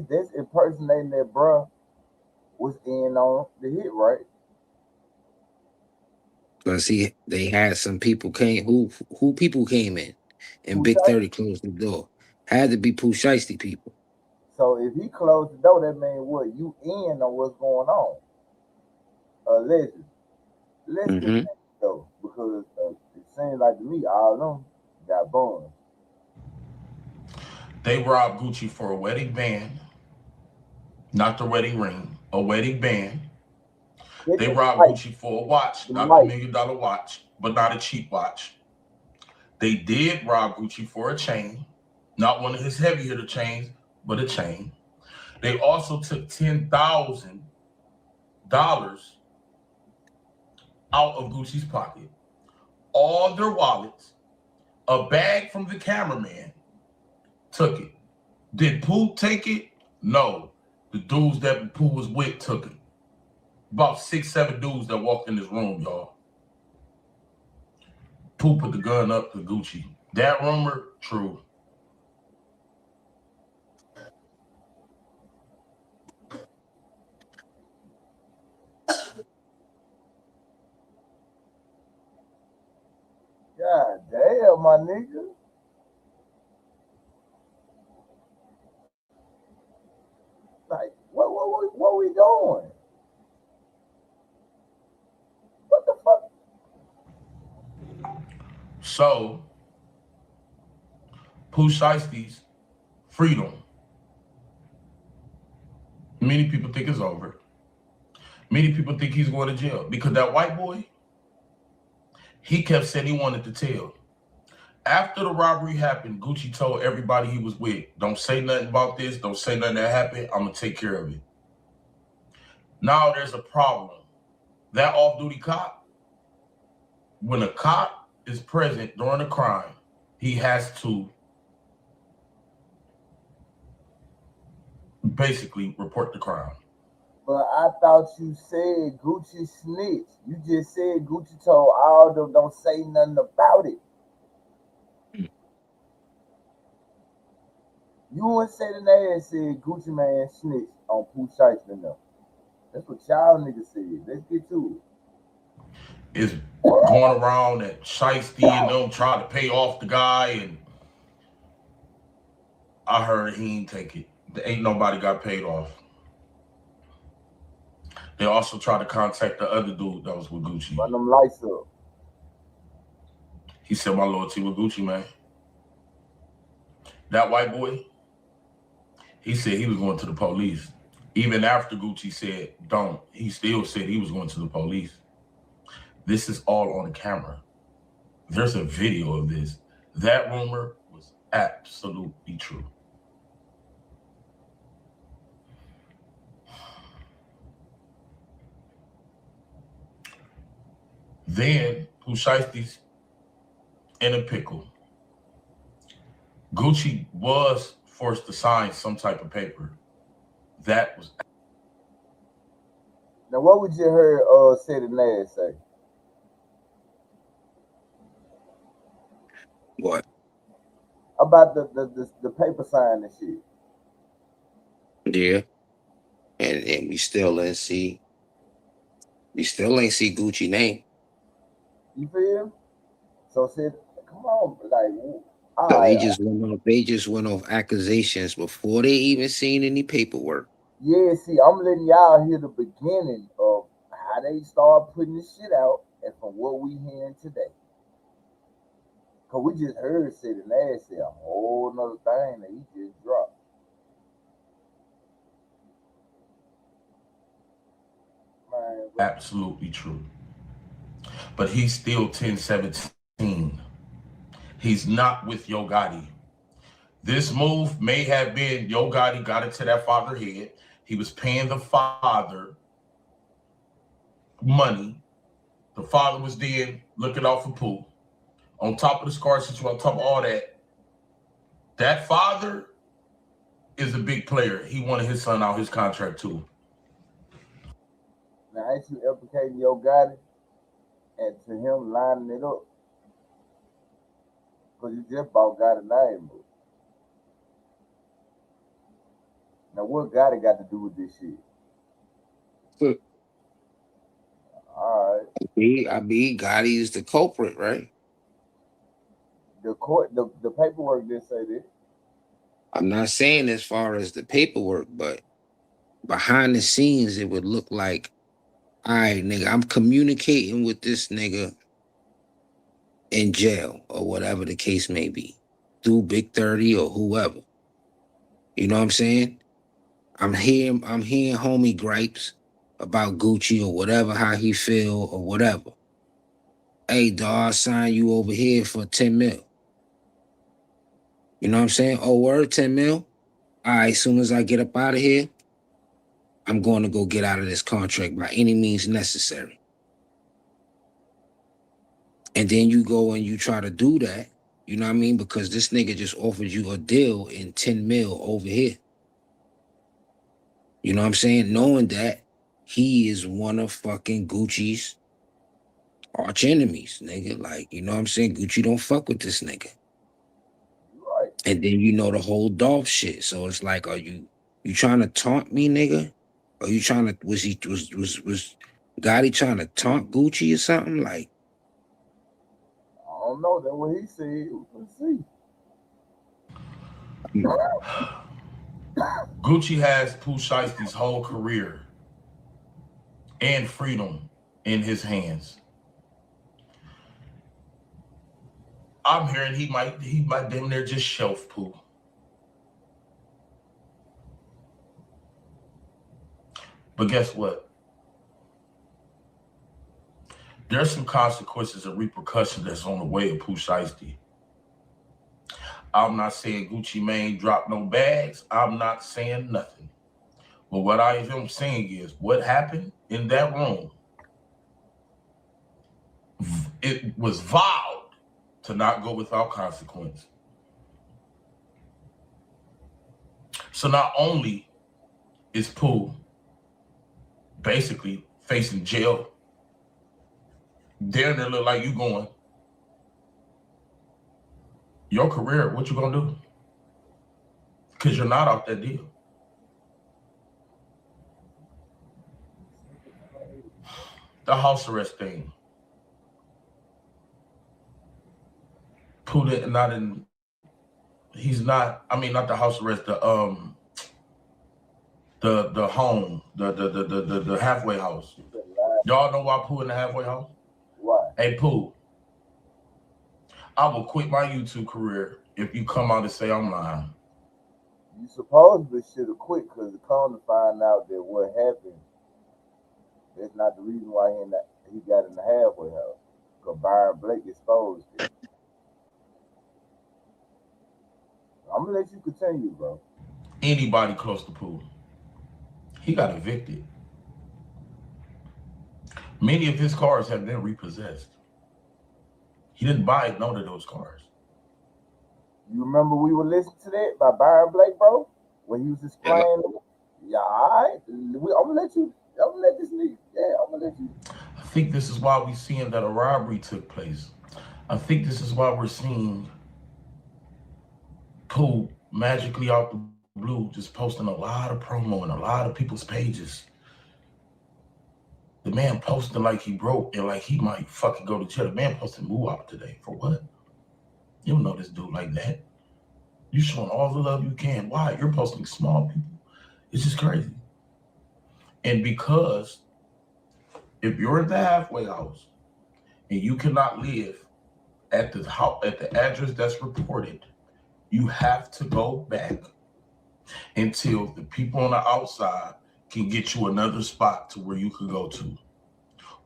That's impersonating that bro was in on the hit, right? Because they had some people came who people came in and Big 30 closed the door. Had to be Pooh Shiesty people. So if he closed the door, that means what? You in on what's going on. Allegedly. Let's get that though, because it seems like to me all of them got buns. They robbed Gucci for a wedding band, not the wedding ring, a wedding band. They robbed Gucci for a watch, not a $1 million watch, but not a cheap watch. They did rob Gucci for a chain, not one of his heavy hitter chains, but a chain. They also took $10,000 out of Gucci's pocket, all their wallets, a bag from the cameraman, took it. Did Pooh take it? No. The dudes that Pooh was with took it. About 6, 7 dudes that walked in this room, y'all. Pooh put the gun up to Gucci. That rumor, true. God damn, my nigga. Like, what we doing? What the fuck? So, Pooh Shiesty's freedom. Many people think it's over. Many people think he's going to jail because that white boy, he kept saying he wanted to tell. After the robbery happened, Gucci told everybody he was with, don't say nothing about this. Don't say nothing that happened. I'm going to take care of it. Now there's a problem. That off-duty cop, when a cop is present during a crime, he has to basically report the crime. But I thought you said Gucci snitched. You just said Gucci told all them don't say nothing about it. You and Ceddy Nash said Gucci man snitched on Pooh Shiesty now. That's what y'all niggas said. Let's get to it. It's going around that Shiesty and them tried to pay off the guy, and I heard he ain't take it. There ain't nobody got paid off. They also tried to contact the other dude that was with Gucci. Run them lights up. He said my loyalty with Gucci, man. That white boy, he said he was going to the police. Even after Gucci said don't, he still said he was going to the police. This is all on the camera. There's a video of this. That rumor was absolutely true. Then Pooh Shiesty's in a pickle. Gucci was forced to sign some type of paper. That was. Now, what would you heard Ceddy Nash say? What? About the paper sign and shit. Yeah. And we still ain't see Gucci name. You feel? So said, come on, like, So they just went off accusations before they even seen any paperwork. Yeah, see, I'm letting y'all hear the beginning of how they start putting this shit out and from what we hearing today. Cause we just heard Ceddy Nash say a whole nother thing that he just dropped. Man, absolutely true. But he's still 1017. He's not with Yo Gotti. This move may have been Yo Gotti got into that father's head. He was paying the father money. The father was then looking out for Pooh. On top of the scar situation, on top of all that, that father is a big player. He wanted his son out his contract too. Now, ain't you implicating Yo Gotti and to him lining it up? Because you just bought Gotti name. Now, what Gotti got to do with this shit? All right. I mean, Gotti is the culprit, right? The paperwork didn't say that. I'm not saying as far as the paperwork, but behind the scenes, it would look like, all right, nigga, I'm communicating with this nigga in jail or whatever the case may be, through Big 30 or whoever. You know what I'm saying? I'm hearing homie gripes about Gucci or whatever, how he feel or whatever. Hey, dawg, I sign you over here for 10 mil. You know what I'm saying? Oh, word, 10 mil? All right, as soon as I get up out of here, I'm going to go get out of this contract by any means necessary. And then you go and you try to do that, you know what I mean? Because this nigga just offered you a deal in 10 mil over here. You know what I'm saying? Knowing that he is one of fucking Gucci's arch enemies, nigga. Like, you know what I'm saying? Gucci don't fuck with this nigga. Right. And then you know the whole Dolph shit. So it's like, are you trying to taunt me, nigga? Are you trying to was Gotti trying to taunt Gucci or something? Like, I don't know. That's what he said. Let's see. Gucci has Pooh Shiesty's whole career and freedom in his hands. I'm hearing he might damn near just shelf Pooh. But guess what? There's some consequences and repercussions that's on the way of Pooh Shiesty. I'm not saying Gucci Mane dropped no bags. I'm not saying nothing. But what I am saying is what happened in that room, it was vowed to not go without consequence. So not only is Pooh basically facing jail, there look like you going, your career, what you gonna do? Because you're not off that deal. The house arrest thing. Pooh not in, he's not, I mean, not the house arrest, the home, the halfway house. Y'all know why Pooh in the halfway house? Why? Hey, Pooh, I will quit my YouTube career if you come out and say I'm lying. You supposedly should have quit because the come to find out that what happened, that's not the reason why he got in the halfway house. Because Byron Blake exposed it. I'm going to let you continue, bro. Anybody close to Pooh, he got evicted. Many of his cars have been repossessed. He didn't buy none of those cars. You remember we were listening to that by Byron Blake, bro? When he was explaining, yeah, all right. I'm gonna let this nigga, I'm gonna let you. I think this is why we're seeing that a robbery took place. I think this is why we're seeing Pooh magically out the blue just posting a lot of promo on a lot of people's pages. The man posting like he broke and like he might fucking go to jail. The man posted move out today. For what? You don't know this dude like that. You showing all the love you can. Why? You're posting small people. It's just crazy. And because if you're in the halfway house and you cannot live at the house, at the address that's reported, you have to go back until the people on the outside can get you another spot to where you could go to.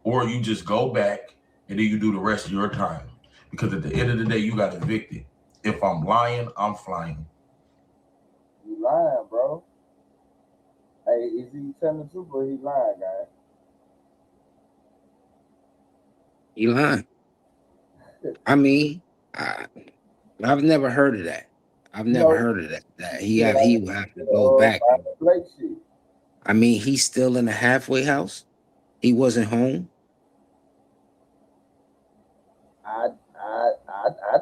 Or you just go back and then you do the rest of your time. Because at the end of the day, you got evicted. If I'm lying, I'm flying. You lying, bro. Hey, is he telling the truth or he lying, guy? He lying. I mean, I've never heard of that. I've never heard of that. That he will have to go back. Blake shit. I mean, he's still in the halfway house. He wasn't home. I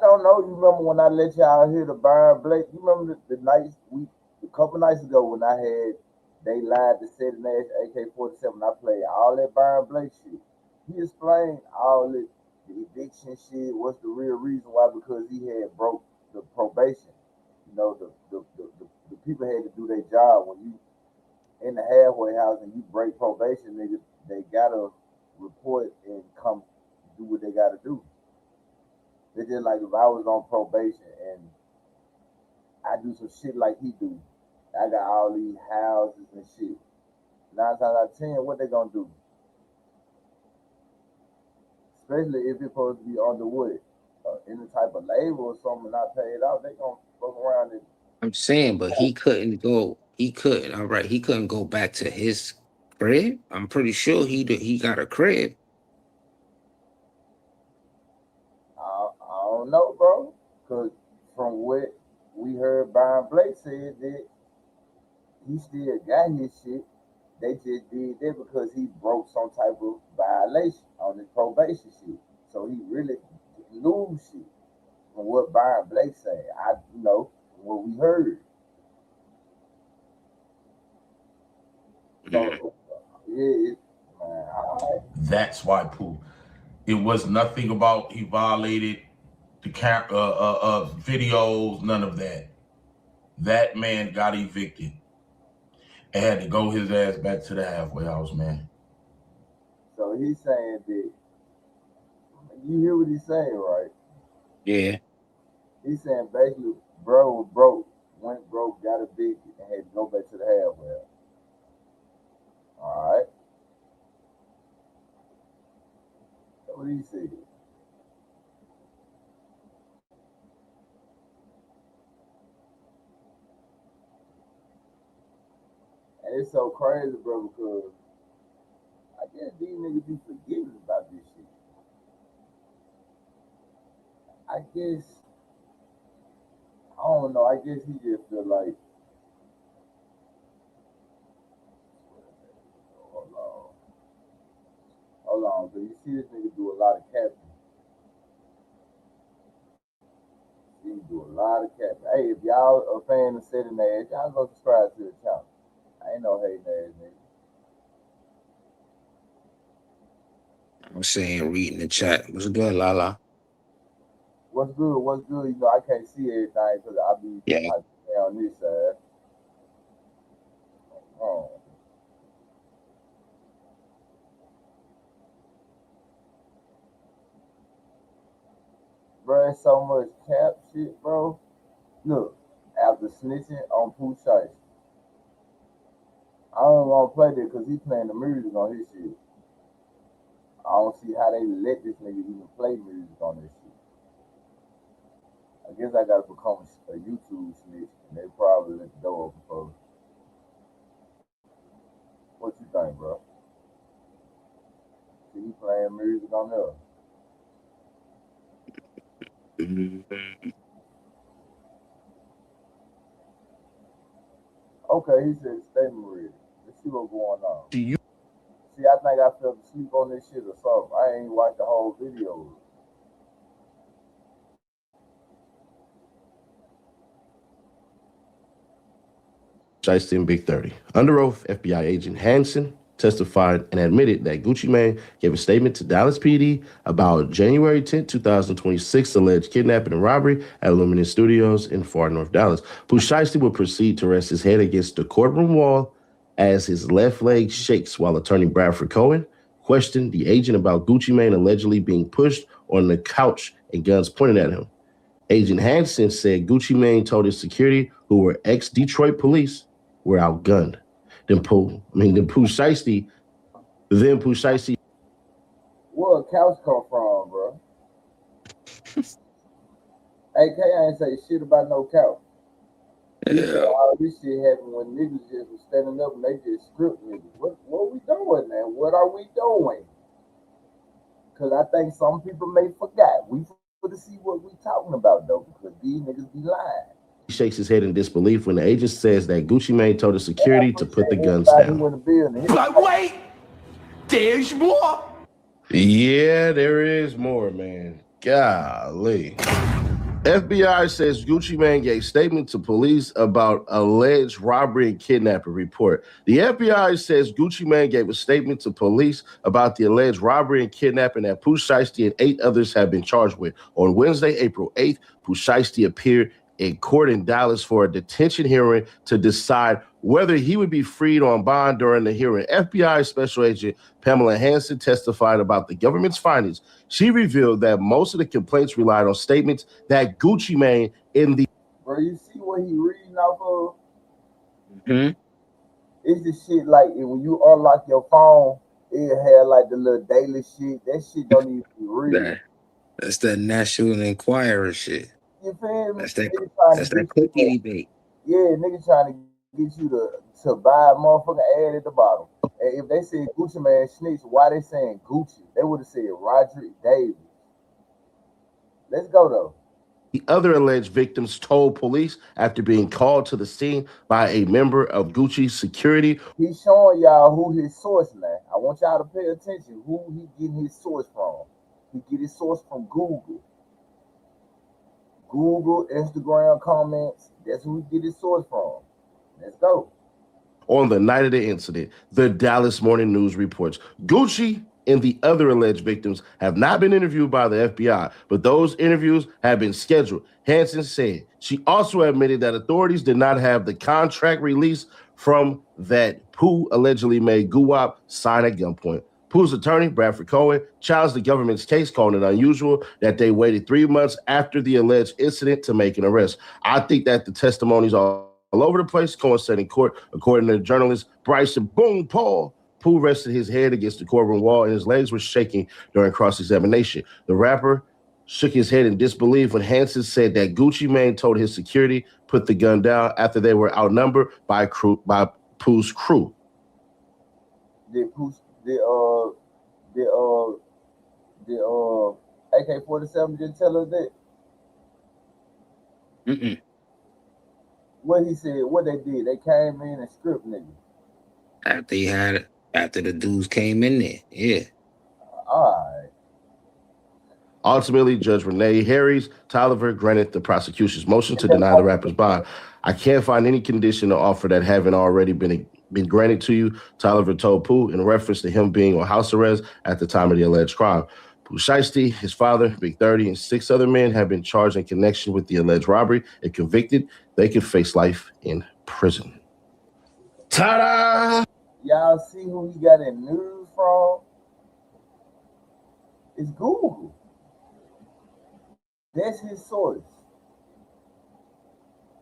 don't know. You remember when I let y'all hear the Byron Blake? You remember the nights a couple nights ago when I had they lied to Ceddy Nash AK-47. I played all that Byron Blake shit. He explained all the eviction shit. What's the real reason why? Because he had broke the probation. You know, the people had to do their job. When you in the halfway house and you break probation, nigga, they gotta report and come do what they gotta do. It's just like if I was on probation and I do some shit like he do, I got all these houses and shit. 9 times out of 10, what they gonna do? Especially if it's supposed to be under what? Any type of label or something not paid out, they gonna fuck around and. I'm saying, but he couldn't go. He couldn't. All right, he couldn't go back to his crib. I'm pretty sure he got a crib. I don't know, bro. Cause from what we heard, Byron Blake said that he still got his shit. They just did that because he broke some type of violation on his probation shit. So he really didn't lose shit. From what Byron Blake said, what we heard. So yeah, man. That's why Pooh. It was nothing about he violated the videos, none of that. That man got evicted and had to go his ass back to the halfway house, man. So he's saying that, you hear what he's saying, right? Yeah. He's saying basically, bro was broke, went broke, got evicted, and had to go back to the halfway house. All right. That's what he said. And it's so crazy, bro, because I guess these niggas be forgetting about this shit. I guess, I don't know, I guess he just feel like, hold on, but you see this nigga do a lot of capping. He do a lot of capping. Hey, if y'all a fan of Ceddy Nash, y'all go subscribe to the channel. I ain't no hating ass nigga. I'm saying, reading the chat. What's good, Lala? What's good? What's good? You know, I can't see everything because I be on this side. Oh. Bro, it's so much cap shit, bro. Look, after snitching on Pooh Shiesty, I don't want to play that because he's playing the music on his shit. I don't see how they let this nigga even play music on this shit. I guess I gotta become a YouTube snitch, and they probably let the door open for me. What you think, bro? See you playing music on there? Okay, he said statement ready. Let's see what's going on. See, I think I fell asleep on this shit or something. I ain't watched the whole video. Shiesty and Big 30. Under oath, FBI agent Hansen testified and admitted that Gucci Mane gave a statement to Dallas PD about January 10, 2026 alleged kidnapping and robbery at Luminous Studios in far north Dallas. Pooh Shiesty would proceed to rest his head against the courtroom wall as his left leg shakes while attorney Bradford Cohen questioned the agent about Gucci Mane allegedly being pushed on the couch and guns pointed at him. Agent Hansen said Gucci Mane told his security, who were ex-Detroit police, were outgunned. Then Pooh Shiesty. Where a couch come from, bro? AK ain't say shit about no couch. Yeah. All this shit happened when niggas just was standing up and they just stripped niggas. What we doing, man? What are we doing? Because I think some people may forget. We to see what we talking about, though, because these niggas be lying. He shakes his head in disbelief when the agent says that Gucci Mane told the security to put the guns down. Like, wait, there's more. Yeah, there is more, man. Golly. FBI says Gucci Mane gave statement to police about alleged robbery and kidnapping report. The FBI says Gucci Mane gave a statement to police about the alleged robbery and kidnapping that Pooh Shiesty and 8 others have been charged with. On Wednesday, April 8th, Pooh Shiesty appeared in court in Dallas for a detention hearing to decide whether he would be freed on bond during the hearing. FBI Special Agent Pamela Hansen testified about the government's findings. She revealed that most of the complaints relied on statements that Gucci Mane in the... Bro, you see what he reading off of? Mm-hmm. It's the shit like when you unlock your phone, it had like the little daily shit. That shit don't even be real. That's that National Enquirer shit. You feel me? That's that cookie debate. Yeah, nigga trying to get you to buy a motherfucking ad at the bottom. And if they said Gucci Mane snitch, why they saying Gucci? They would have said Roderick Davis. Let's go though. The other alleged victims told police after being called to the scene by a member of Gucci's security. He's showing y'all who his source now. I want y'all to pay attention who he getting his source from. He get his source from Google. Google, Instagram comments. That's who he get his source from. Let's go. On the night of the incident, the Dallas Morning News reports Gucci and the other alleged victims have not been interviewed by the FBI, but those interviews have been scheduled. Hansen said she also admitted that authorities did not have the contract release from that Pooh allegedly made Guwap sign at gunpoint. Pooh's attorney, Bradford Cohen, challenged the government's case, calling it unusual that they waited 3 months after the alleged incident to make an arrest. I think that the testimonies are all over the place. Cohen said in court, according to journalist Bryson Boom Paul, Pooh rested his head against the courtroom wall and his legs were shaking during cross-examination. The rapper shook his head in disbelief when Hansen said that Gucci Mane told his security put the gun down after they were outnumbered by Pooh's crew. Did Pooh, did AK-47 didn't tell us that? What he said, what they did, they came in and stripped niggas. After the dudes came in there, yeah. All right. Ultimately, Judge Renee Harris Tolliver granted the prosecution's motion to deny the rapper's bond. I can't find any condition or offer that haven't already been granted to you, Tolliver told Pooh in reference to him being on house arrest at the time of the alleged crime. Pooh Shiesty, his father, Big 30, and 6 other men have been charged in connection with the alleged robbery. If convicted, they could face life in prison. Ta-da! Y'all see who he got in news from? It's Google. That's his source.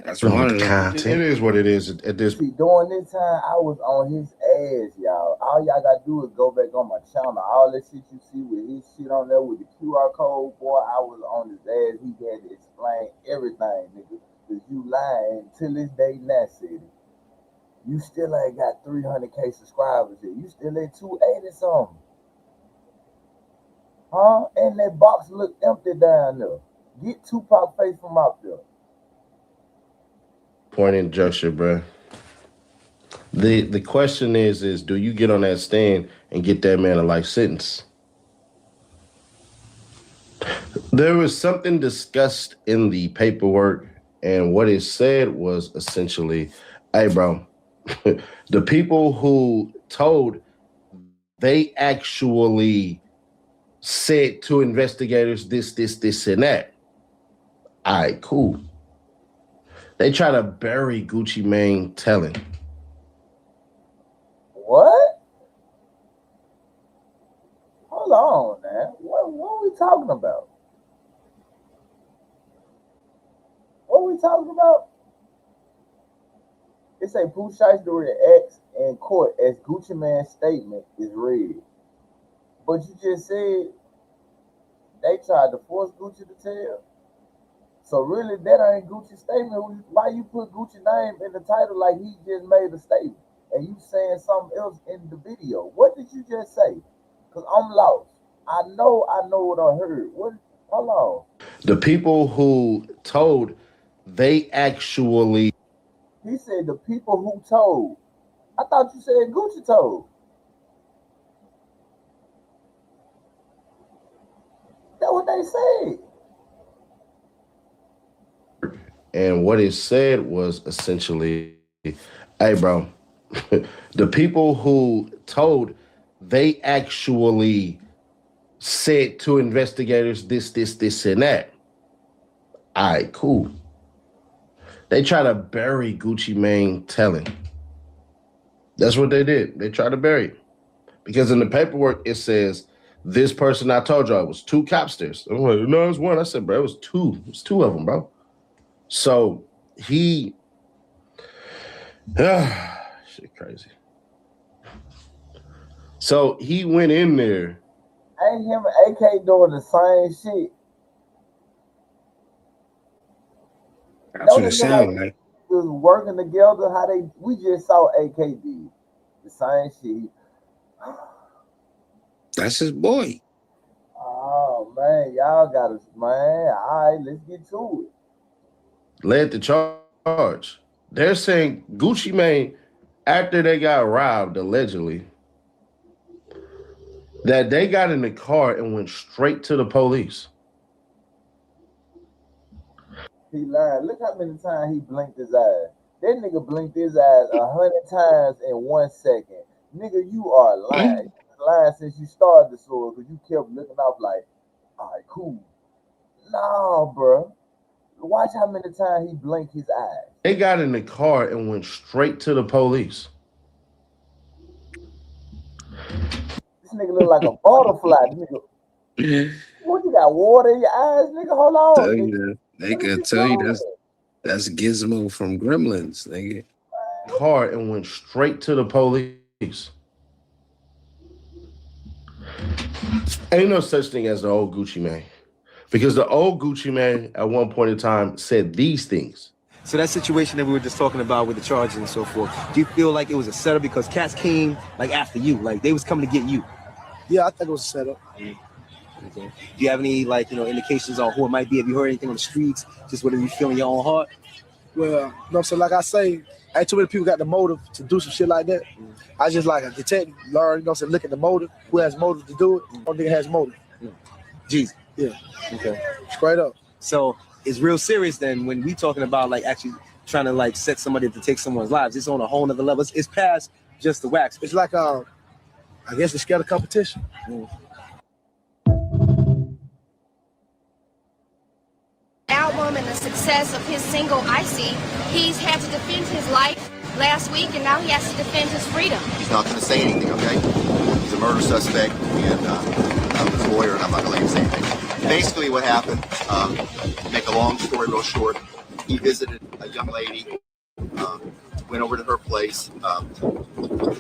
That's one of them. It is what it is at this. See, during this time, I was on his ass, y'all. All y'all gotta do is go back on my channel. All that shit you see with his shit on there with the QR code, boy, I was on his ass. He had to explain everything, nigga. Because you lying till this day, Nash Ceddy. You still ain't got 300K subscribers yet. You still at 280 something. Huh? And that box look empty down there. Get Tupac face from out there. Point in juncture, bro. The question is do you get on that stand and get that man a life sentence? There was something discussed in the paperwork, and what it said was essentially, hey, bro, the people who told, they actually said to investigators this, and that. All right, cool. They try to bury Gucci Mane telling. What? Hold on, man. What are we talking about? What are we talking about? It say Pooh Shiesty reacts in court as Gucci Mane's statement is read. But you just said they tried to force Gucci to tell. So really, that ain't Gucci's statement. Why you put Gucci name in the title like he just made a statement and you saying something else in the video? What did you just say? Because I'm lost. I know what I heard. What? Hold on. The people who told, they actually. He said the people who told. I thought you said Gucci told. That's what they said. And what it said was essentially, hey, bro, the people who told, they actually said to investigators this, and that. All right, cool. They try to bury Gucci Mane telling. That's what they did. They tried to bury it. Because in the paperwork, it says, this person I told y'all, it was 2 copsters. I'm like, no, it was 1. I said, bro, it was 2. It was 2 of them, bro. So he, shit crazy. So he went in there. Ain't him and AK doing the same shit? That's what it sounded like. Was working together. We just saw AK did the same shit. That's his boy. Oh man, y'all got us, man. All right, let's get to it. Led the charge. They're saying Gucci Mane, after they got robbed, allegedly, that they got in the car and went straight to the police. He lied. Look how many times he blinked his eyes. That nigga blinked his eyes 100 times in 1 second. Nigga, you are lying. You lying since you started the story because you kept looking off like, all right, cool. No, bro. Watch how many times he blinked his eyes. They got in the car and went straight to the police. This nigga look like a butterfly. Nigga. What, you got water in your eyes, nigga? Hold on. They can tell you that's Gizmo from Gremlins, nigga. Car and went straight to the police. Ain't no such thing as the old Gucci Mane. Because the old Gucci Mane at one point in time said these things. So that situation that we were just talking about with the charges and so forth, do you feel like it was a setup because cats came like after you, like they was coming to get you? Yeah, I think it was a setup. Okay. Do you have any indications on who it might be? Have you heard anything on the streets? Just whatever you feel in your own heart? Well, so like I say, ain't too many people got the motive to do some shit like that. I just like a detective, learn, look at the motive. Who has motive to do it? One nigga has motive. Jeez. Yeah. Okay. Straight up. So it's real serious then when we talking about like actually trying to like set somebody to take someone's lives. It's on a whole nother level. It's past just the wax. It's like I guess they're scared of competition. Album and the success of his single Icy, he's had to defend his life last week and now he has to defend his freedom. He's not going to say anything, okay? He's a murder suspect and I'm his lawyer and I'm not going to let him say anything. Basically what happened, to make a long story real short, he visited a young lady, went over to her place.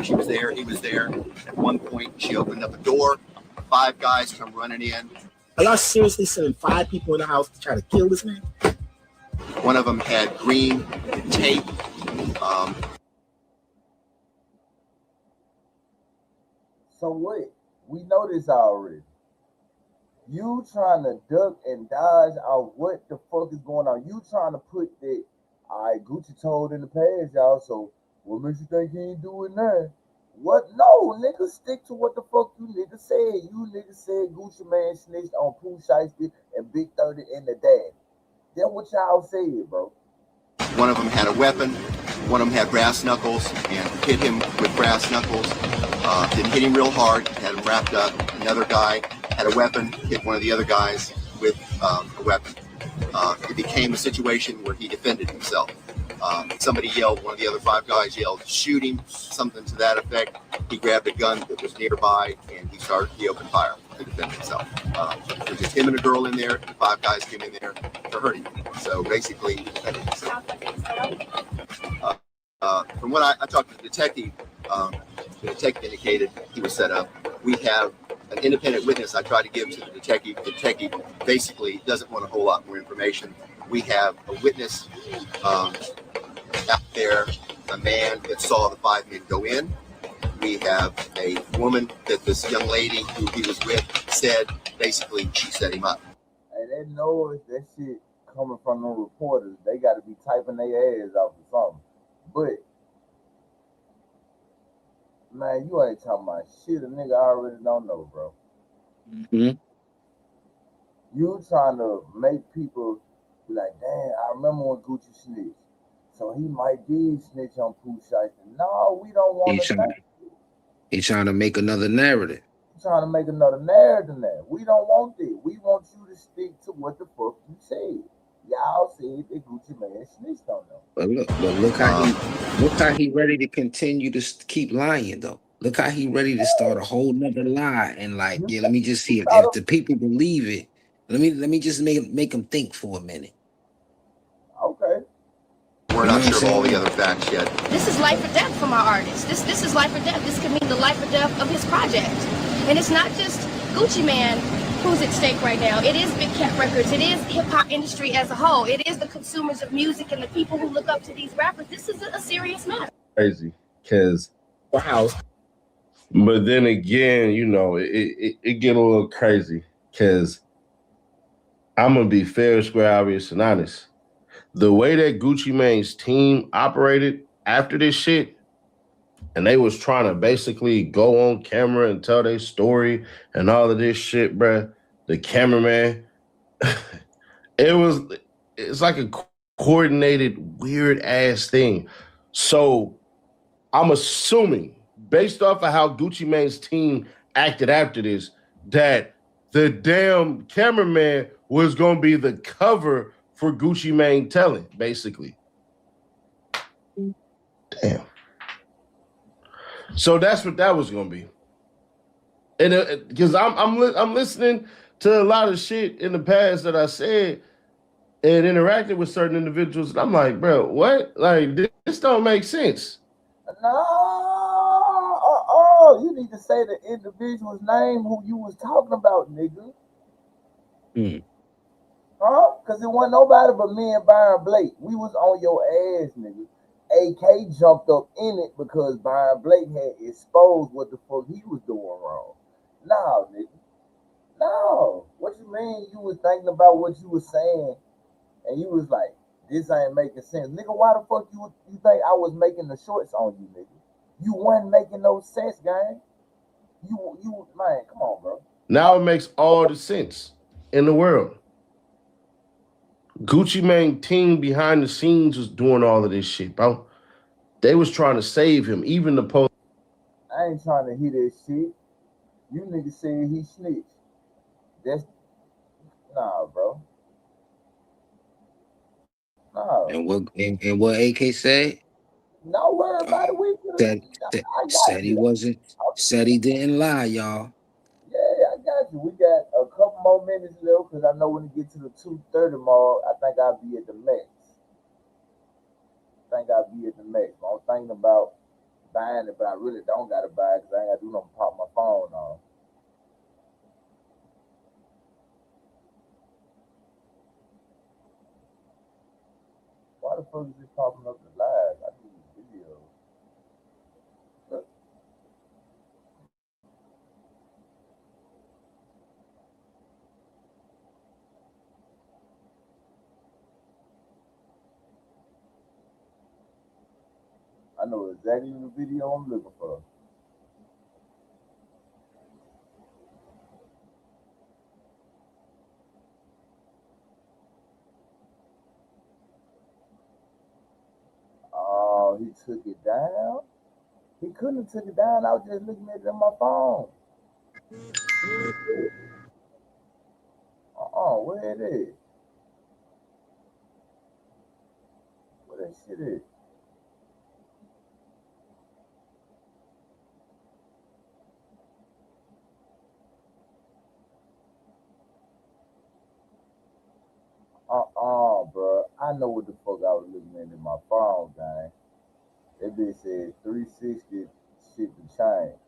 She was there, he was there. At one point she opened up a door, 5 guys come running in. Are y'all seriously sending 5 people in the house to try to kill this man? One of them had green tape. So what? We know this already. You trying to duck and dodge out what the fuck is going on. You trying to put that, all right, Gucci told in the past, y'all, so what makes you think he ain't doing that? What? No, nigga, stick to what the fuck you niggas said. You niggas said Gucci Man snitched on Pooh Shiesty and Big 30 and the dad. That's what y'all said, bro. One of them had a weapon. One of them had brass knuckles and hit him with brass knuckles. Didn't hit him real hard, had him wrapped up. Another guy had a weapon, hit one of the other guys with a weapon. It became a situation where he defended himself. Somebody yelled, one of the other 5 guys yelled, shoot him, something to that effect. He grabbed a gun that was nearby and he opened fire to defend himself. There was just him and a girl in there, and 5 guys came in there to hurt him. So basically, he defended himself. From what I talked to the detective indicated he was set up. We have an independent witness I tried to give to the detective. The detective basically doesn't want a whole lot more information. We have a witness out there, a man that saw the 5 men go in. We have a woman that this young lady who he was with said basically she set him up. And they know if that shit coming from the reporters, they got to be typing their ass off or something. But man, you ain't talking about shit a nigga already don't know, bro. Mm-hmm. You trying to make people be like, damn, I remember when Gucci snitched. So he might be snitch on Pooh Shiesty. No, we don't want to. He's trying to make another narrative. He's trying to make another narrative than that. We don't want that. We want you to stick to what the fuck you said. Y'all said that Gucci Man snitched on them. But look how he ready to continue to keep lying though. Look how he ready to start a whole nother lie and like, yeah, let me just see if the people believe it. Let me just make them think for a minute. Okay. We're not sure of all the other facts yet. This is life or death for my artist. This is life or death. This could mean the life or death of his project. And it's not just Gucci Man who's at stake right now. It is Big Cat Records. It is hip-hop industry as a whole. It is the consumers of music and the people who look up to these rappers. This is a serious matter. Crazy, because wow. But then again, you know, it get a little crazy because I'm gonna be fair, square, obvious, and honest. The way that Gucci Mane's team operated after this shit, and they was trying to basically go on camera and tell their story and all of this shit, bruh. The cameraman, it's like a coordinated, weird ass thing. So I'm assuming, based off of how Gucci Mane's team acted after this, that the damn cameraman was gonna be the cover for Gucci Mane telling, basically. Damn. So that's what that was gonna be, and because I'm listening to a lot of shit in the past that I said and interacted with certain individuals, and I'm like, bro, what? Like this don't make sense. No, you need to say the individual's name who you was talking about, nigga. Huh? Because it wasn't nobody but me and Byron Blake. We was on your ass, nigga. AK jumped up in it because Byron Blake had exposed what the fuck he was doing wrong. Nah, nigga. No. What you mean you was thinking about what you was saying and you was like, this ain't making sense. Nigga, why the fuck you think I was making the shorts on you, nigga? You wasn't making no sense, gang. You man, come on, bro. Now it makes all the sense in the world. Gucci Mane team behind the scenes was doing all of this shit, bro. They was trying to save him. Even the post. I ain't trying to hear that shit. You niggas saying he snitched. That's nah, bro. Nah. And what AK said? No worry about it. We Said he wasn't. Said he didn't lie, y'all. Yeah, I got you. We got a couple more minutes left because I know when it get to the 2:30 mark, I think I'll be at the max. I'm thinking about buying it, but I really don't gotta buy it because I ain't gotta do nothing pop my phone on. Why the fuck is this popping up the live? I do videos. Look. I know exactly the video I'm looking for. Oh, he took it down? He couldn't have took it down. I was just looking at it on my phone. Where it is? Where that shit is? Bro. I know what the fuck I was looking at in my phone, gang. That bitch said 360 shit to change.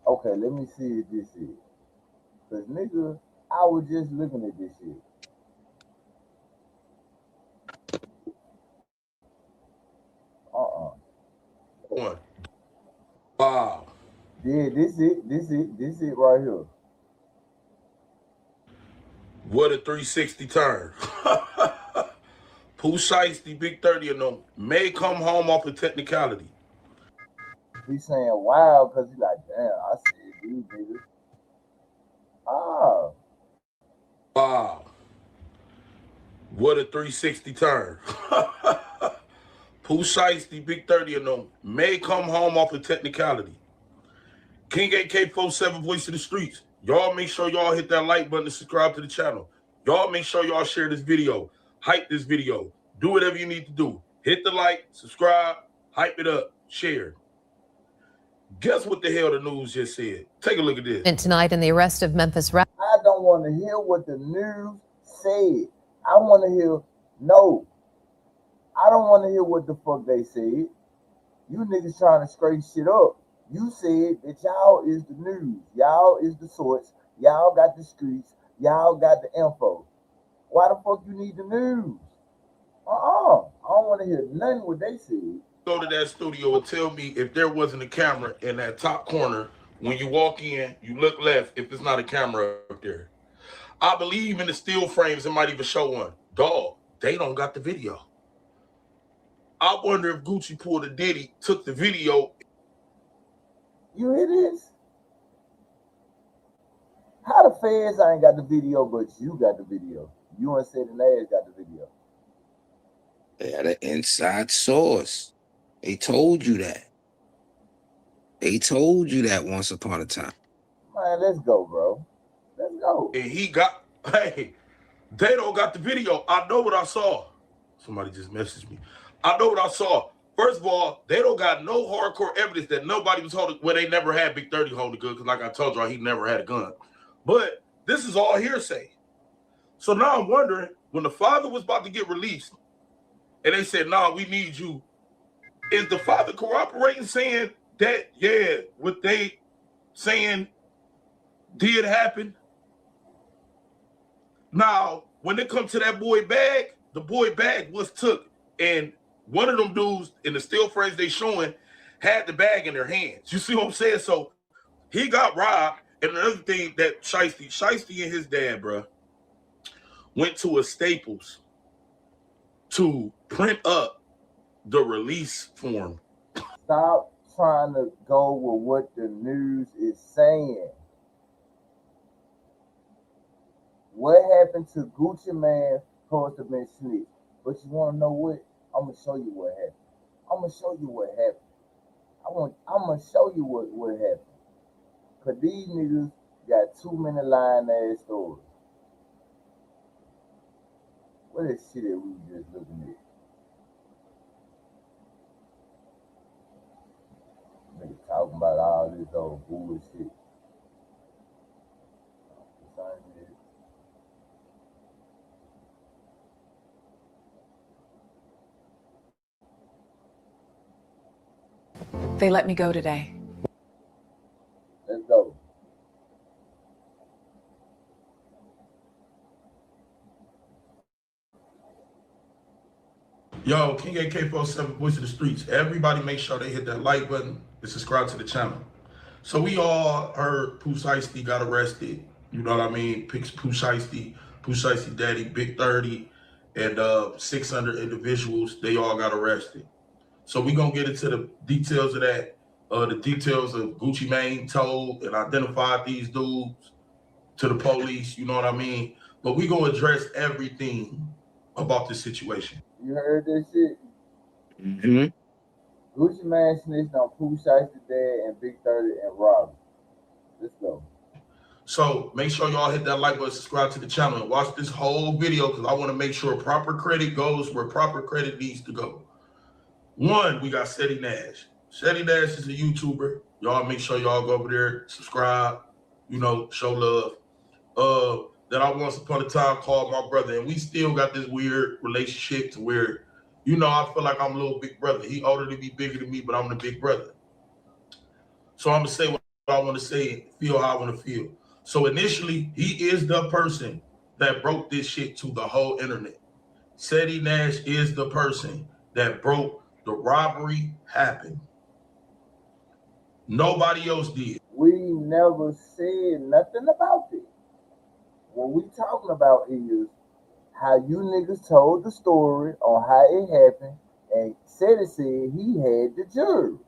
Okay, let me see if this is. Cause nigga, I was just looking at this shit. One. Wow. Yeah, this it right here. What a 360 turn. Pooh Shiesty, Big 30 of them, may come home off a technicality. He's saying wow, cause he's like, damn, I see these niggas. Wow. What a 360 turn. Pooh Shiesty, Big 30 of them, may come home off a technicality. King AK47, Voice of the Streets. Y'all make sure y'all hit that like button and subscribe to the channel. Y'all make sure y'all share this video. Hype this video. Do whatever you need to do. Hit the like, subscribe, hype it up, share. Guess what the hell the news just said? Take a look at this. And tonight in the arrest of Memphis rapper. I don't want to hear what the news said. I want to hear, no. I don't want to hear what the fuck they said. You niggas trying to scrape shit up. You said that y'all is the news. Y'all is the source. Y'all got the streets. Y'all got the info. Why the fuck you need the news? I don't want to hear nothing what they said. Go to that studio and tell me if there wasn't a camera in that top corner. When you walk in, you look left if it's not a camera up there. I believe in the still frames, it might even show one. Dog, they don't got the video. I wonder if Gucci pulled a Diddy, took the video. You hear this? How the feds ain't got the video, but you got the video? You and Ceddy Nash got the video. They had an inside source. They told you that. They told you that once upon a time. Man, let's go, bro. Let's go. And he got, hey, they don't got the video. I know what I saw. Somebody just messaged me. I know what I saw. First of all, they don't got no hardcore evidence that nobody was holding, well, they never had Big 30 hold a gun, because like I told y'all, he never had a gun. But this is all hearsay. So now I'm wondering, when the father was about to get released, and they said, nah, we need you, is the father corroborating saying that, yeah, what they saying did happen. Now, when it comes to that boy bag, the boy bag was took, and one of them dudes in the still frames they showing had the bag in their hands. You see what I'm saying? So he got robbed. And another thing that Shiesty and his dad, bro, went to a Staples to print up the release form. Stop trying to go with what the news is saying. What happened to Gucci Man supposed to have been snitched? But you want to know what? I'm going to show you what happened. I'm going to show you what happened. I'm going to show you what happened. Because these niggas got too many lying-ass stories. What is shit that we just looking at? Niggas talking about all this old bullshit. They let me go today. Let's go. Yo, King AK47, Voice of the Streets. Everybody make sure they hit that like button and subscribe to the channel. So we all heard Pooh Shiesty got arrested. You know what I mean? Pooh Shiesty daddy, Big 30, and 600 individuals, they all got arrested. So we gonna get into the details of that. The details of Gucci Mane told and identified these dudes to the police, you know what I mean? But we gonna address everything about this situation. You heard this shit? Mm-hmm. Gucci Mane snitched on Pooh Shiesty dad and Big 30 and Robin. Let's go. So make sure y'all hit that like button, subscribe to the channel, and watch this whole video because I want to make sure proper credit goes where proper credit needs to go. One, we got Ceddy Nash. Ceddy Nash is a YouTuber. Y'all make sure y'all go over there, subscribe, you know, show love. That I once upon a time called my brother, and we still got this weird relationship to where, you know, I feel like I'm a little big brother. He older than me, bigger than me, but I'm the big brother. So I'm gonna say what I want to say and feel how I want to feel. So initially, he is the person that broke this shit to the whole internet. Ceddy Nash is the person that broke the robbery happened. Nobody else did. We never said nothing about it. What we talking about is how you niggas told the story on how it happened, and Ceddy said he had the jury.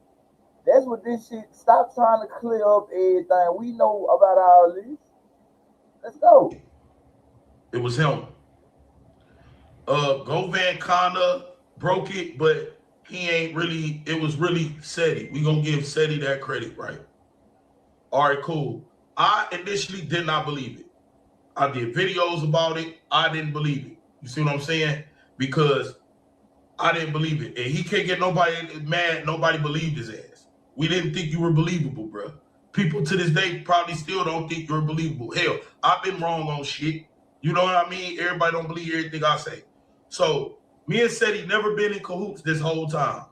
That's what this shit. Stop trying to clear up everything. We know about all this. Let's go. It was him. Govan kinda broke it, but he ain't really. It was really Ceddy. We gonna give Ceddy that credit, right? All right, cool. I initially did not believe it. I did videos about it. I didn't believe it. You see what I'm saying? Because I didn't believe it. And he can't get nobody mad. Nobody believed his ass. We didn't think you were believable, bro. People to this day probably still don't think you're believable. Hell, I've been wrong on shit. You know what I mean? Everybody don't believe everything I say. So me and Ceddy never been in cahoots this whole time.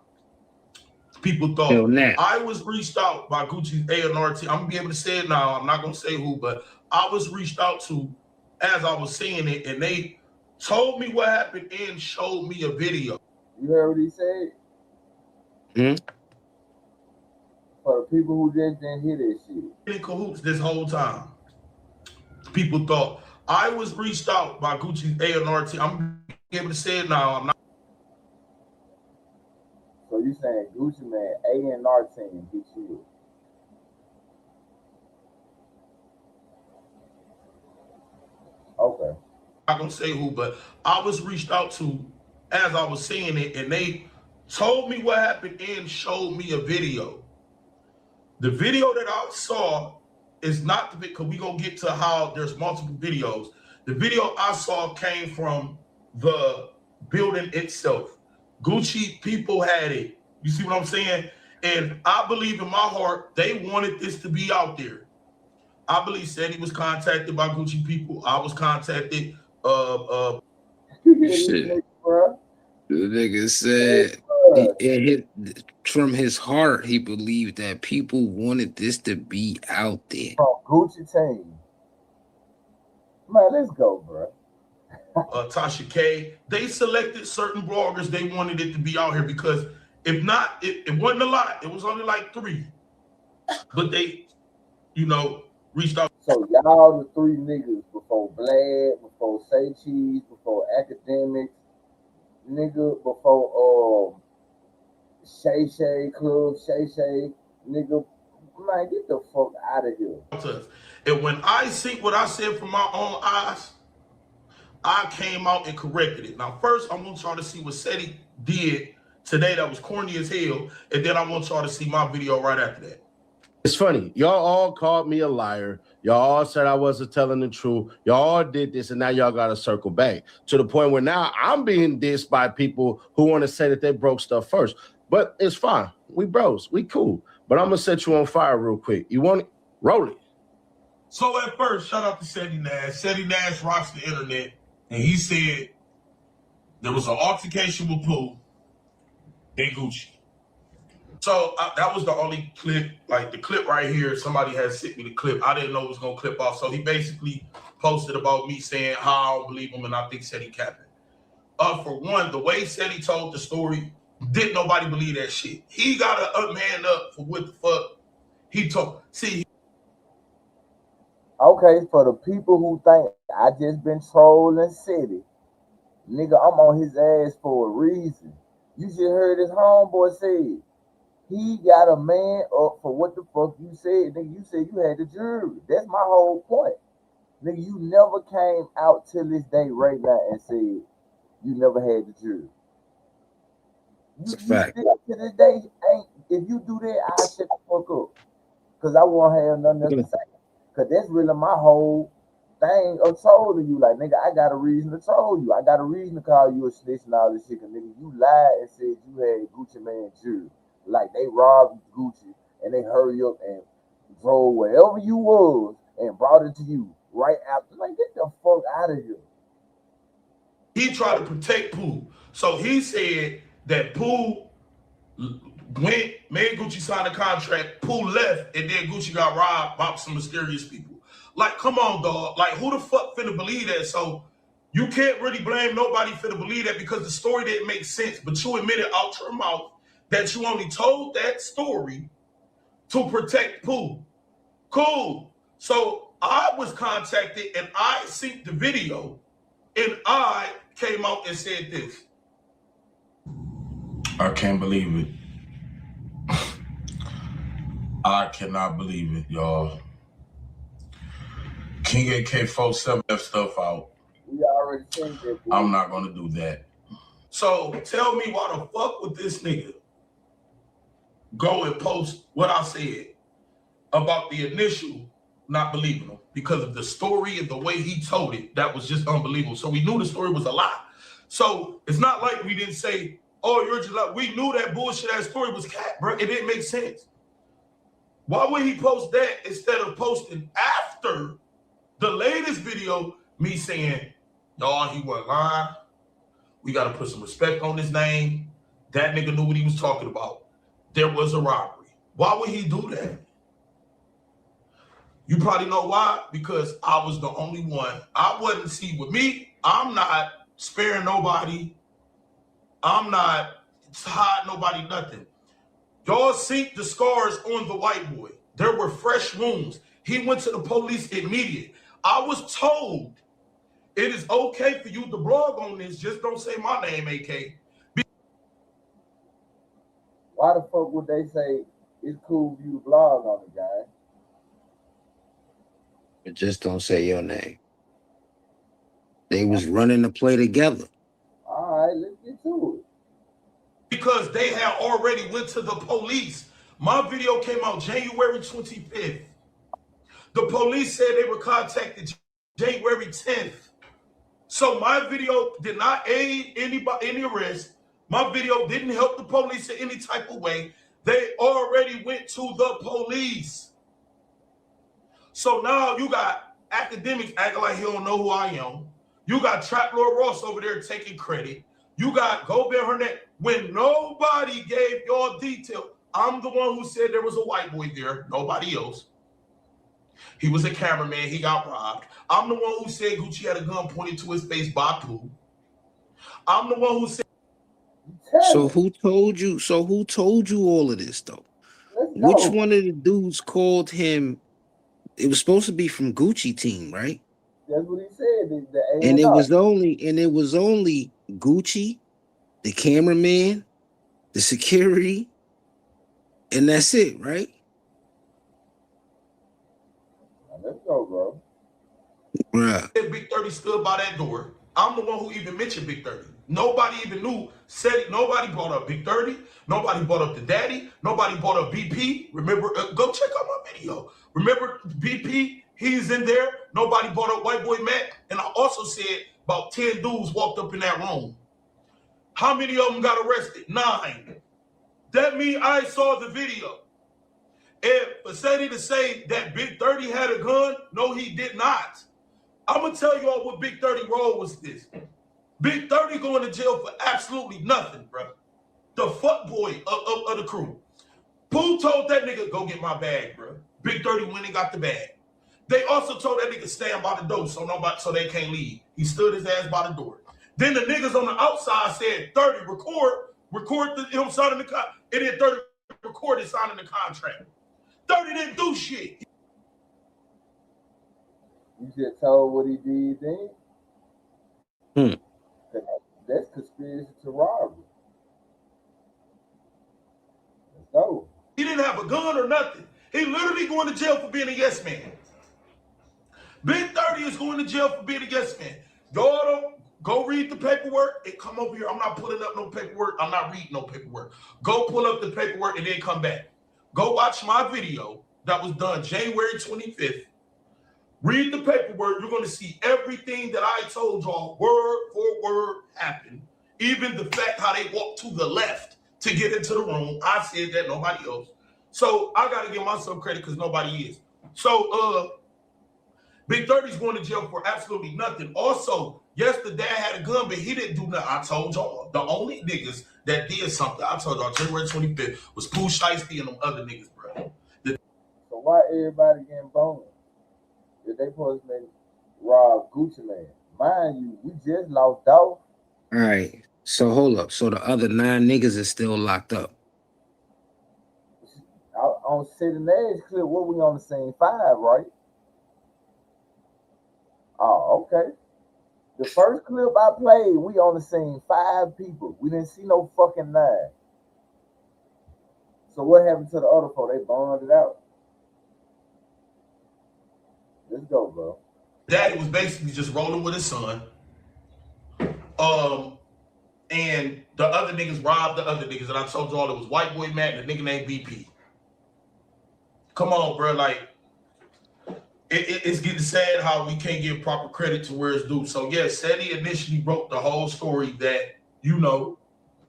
People thought I was reached out by Gucci's A&R team. I'm gonna be able to say it now. I'm not gonna say who, but I was reached out to as I was seeing it, and they told me what happened and showed me a video. You heard what he said? Hmm? For the people who just didn't hear that shit. In cahoots this whole time. People thought I was reached out by Gucci's A&R team. I'm gonna be able to say it now. I'm not. So you saying Gucci Man A&R team hit you? Okay. I'm not gonna say who, but I was reached out to as I was seeing it, and they told me what happened and showed me a video. The video that I saw is not the because we gonna get to how there's multiple videos. The video I saw came from the building itself. Gucci people had it. You see what I'm saying? And I believe in my heart they wanted this to be out there. I believe Ceddy was contacted by Gucci people. I was contacted. Shit. The nigga said From his heart, he believed that people wanted this to be out there. From Gucci team. Man, let's go, bro. Tasha K, they selected certain bloggers they wanted it to be out here because if not, it wasn't a lot. It was only like 3. But they, reached out. So y'all the 3 niggas before Vlad, before Say Cheese, before Academics, nigga, before Shay Shay Club, Shay Shay, nigga, man, get the fuck out of here. And when I see what I said from my own eyes, I came out and corrected it. Now, first, I want y'all to see what Ceddy did today that was corny as hell, and then I want y'all to see my video right after that. It's funny. Y'all all called me a liar. Y'all all said I wasn't telling the truth. Y'all all did this, and now y'all got to circle back to the point where now I'm being dissed by people who want to say that they broke stuff first. But it's fine. We bros. We cool. But I'm going to set you on fire real quick. You want it? Roll it. So at first, shout out to Ceddy Nash. Ceddy Nash rocks the internet, and he said there was an altercation with Pooh and Gucci. So that was the only clip, like the clip right here. Somebody had sent me the clip. I didn't know it was going to clip off. So he basically posted about me saying how I don't believe him and I think Ceddy capping. For one, the way Ceddy told the story, didn't nobody believe that shit. He got to man up for what the fuck he told. See. Okay, for the people who think I just been trolling Ceddy, nigga, I'm on his ass for a reason. You should heard his homeboy say he got a man up for what the fuck you said. Nigga, you said you had the jury. That's my whole point. Nigga, you never came out till this day right now and said you never had the jury. It's a fact. Still to this day, if you do that, I'll shut the fuck up. Because I won't have nothing else to say. Because that's really my whole thing of trolling you. Like, nigga, I got a reason to troll you. I got a reason to call you a snitch and all this shit. Because, nigga, you lied and said you had Gucci Man jury. Like, they robbed Gucci and they hurry up and drove wherever you was and brought it to you right after. Like, get the fuck out of here. He tried to protect Pooh. So he said that Pooh went, made Gucci sign a contract, Pooh left, and then Gucci got robbed by some mysterious people. Like, come on, dog. Like, who the fuck finna believe that? So you can't really blame nobody finna believe that because the story didn't make sense. But you admitted out your mouth that you only told that story to protect Pooh. Cool. So I was contacted and I synced the video and I came out and said this. I can't believe it. I cannot believe it, y'all. King AK47 left stuff out. We already seen that. I'm not gonna do that. So tell me why the fuck would this nigga go and post what I said about the initial not believing him because of the story and the way he told it. That was just unbelievable. So we knew the story was a lie. So it's not like we didn't say, oh, you're just like, we knew that bullshit ass story was cat, bro. It didn't make sense. Why would he post that instead of posting after the latest video, me saying, y'all, he wasn't lying. We got to put some respect on his name. That nigga knew what he was talking about. There was a robbery. Why would he do that? You probably know why. Because I was the only one. I wasn't, see, with me, I'm not sparing nobody. I'm not hiding nobody nothing. Y'all see the scars on the white boy. There were fresh wounds. He went to the police immediately. I was told it is okay for you to blog on this. Just don't say my name, AK. Why the fuck would they say it's cool for you to blog on the guy? But just don't say your name. They was running the play together. All right, let's get to it. Because they had already went to the police. My video came out January 25th. The police said they were contacted January 10th. So my video did not aid anybody, any arrest. My video didn't help the police in any type of way. They already went to the police. So now you got academics acting like he don't know who I am. You got Trap Lord Ross over there taking credit. You got Gobert Hernandez. When nobody gave y'all detail, I'm the one who said there was a white boy there, nobody else. He was a cameraman. He got robbed. I'm the one who said Gucci had a gun pointed to his face by Pooh. I'm the one who said. So who told you? So who told you all of this though? Which one of the dudes called him? It was supposed to be from Gucci team, right? That's what he said. The And A&R. it was only Gucci, the cameraman, the security, and that's it, right? Let's go, bro. Bruh. Big 30 stood by that door. I'm the one who even mentioned Big 30. Nobody even knew. Nobody brought up Big 30. Nobody brought up the daddy. Nobody brought up BP. Remember, go check out my video. Remember BP? He's in there. Nobody brought up White Boy Mac. And I also said about 10 dudes walked up in that room. How many of them got arrested? 9. That means I saw the video. And for Ceddy to say that Big 30 had a gun, no, he did not. I'm going to tell y'all what Big 30 role was this. Big 30 going to jail for absolutely nothing, bro. The fuck boy of the crew. Pooh told that nigga, go get my bag, bro. Big 30 went and got the bag. They also told that nigga stand by the door so they can't leave. He stood his ass by the door. Then the niggas on the outside said, 30, record him signing the contract. And then 30 recorded signing the contract. 30 didn't do shit. You just told what he did then? That's conspiracy to robbery. Let's go. He didn't have a gun or nothing. He literally going to jail for being a yes man. Big 30 is going to jail for being a yes man. Y'all don't go read the paperwork and come over here. I'm not pulling up no paperwork. I'm not reading no paperwork. Go pull up the paperwork and then come back. Go watch my video that was done January 25th. Read the paperwork. You're going to see everything that I told y'all word for word happened. Even the fact how they walked to the left to get into the room. I said that, nobody else. So I got to give myself credit because nobody is. So Big 30's going to jail for absolutely nothing. Also, yes, the dad had a gun, but he didn't do nothing. I told y'all. The only niggas that did something, I told y'all, January 25th, was Pooh Shiesty and them other niggas, bro. So why everybody getting boned? If they supposed to rob Gucci Man. Mind you, we just lost off. All right. So hold up. So the other 9 niggas is still locked up. On Ceddy Nash clip, what we on the same 5, right? Oh, okay. The first clip I played, we on the same 5 people. We didn't see no fucking 9. So what happened to the other 4? They bonded out. Let's go, bro. Daddy was basically just rolling with his son. And the other niggas robbed the other niggas. And I told y'all it was White Boy Matt and a nigga named BP. Come on, bro. Like, it's getting sad how we can't give proper credit to where it's due. So, yeah, Ceddy initially broke the whole story that, you know,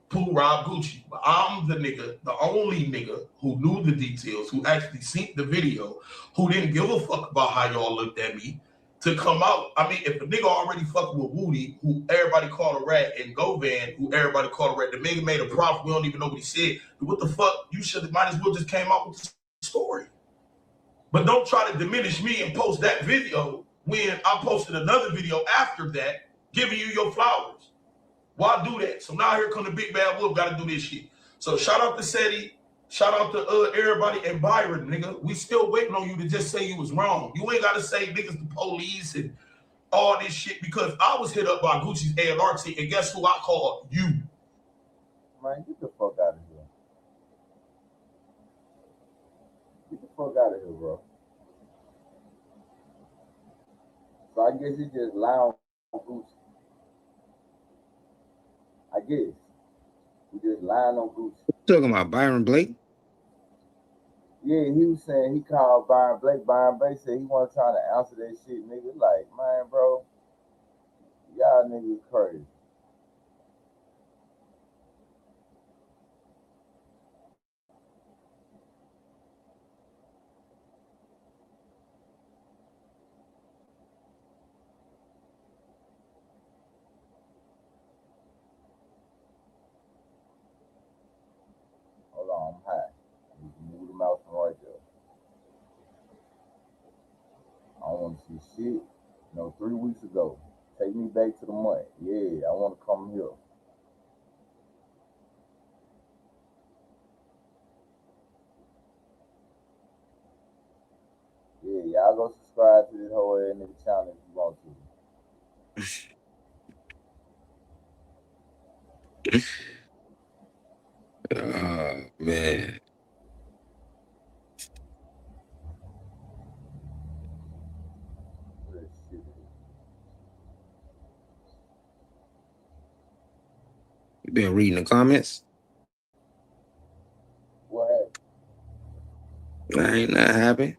Pooh robbed Gucci. But I'm the nigga, the only nigga who knew the details, who actually seen the video, who didn't give a fuck about how y'all looked at me, to come out. I mean, if a nigga already fucking with Woody, who everybody called a rat, and Govan, who everybody called a rat, the nigga made a profit, we don't even know what he said. What the fuck? You should have might as well just came out with the story. But don't try to diminish me and post that video when I posted another video after that giving you your flowers. Why do that? So now here come the big bad wolf, gotta do this shit. So shout out to Ceddy, shout out to everybody, and Byron, nigga. We still waiting on you to just say you was wrong. You ain't gotta say niggas the police and all this shit, because I was hit up by Gucci's A&R team, and guess who I called? You. Man, get the fuck out of here. Get the fuck out of here, bro. So I guess he just lying on Gucci. I guess. He just lying on Gucci. Talking about Byron Blake? Yeah, he was saying he called Byron Blake. Byron Blake said he wasn't trying to answer that shit, nigga. Like, man, bro, y'all niggas crazy. 3 weeks ago. Take me back to the month. Yeah, I want to come here. Yeah, y'all go subscribe to this whole ass nigga channel if you want to. Oh man. You been reading the comments? What happened? I ain't not happy.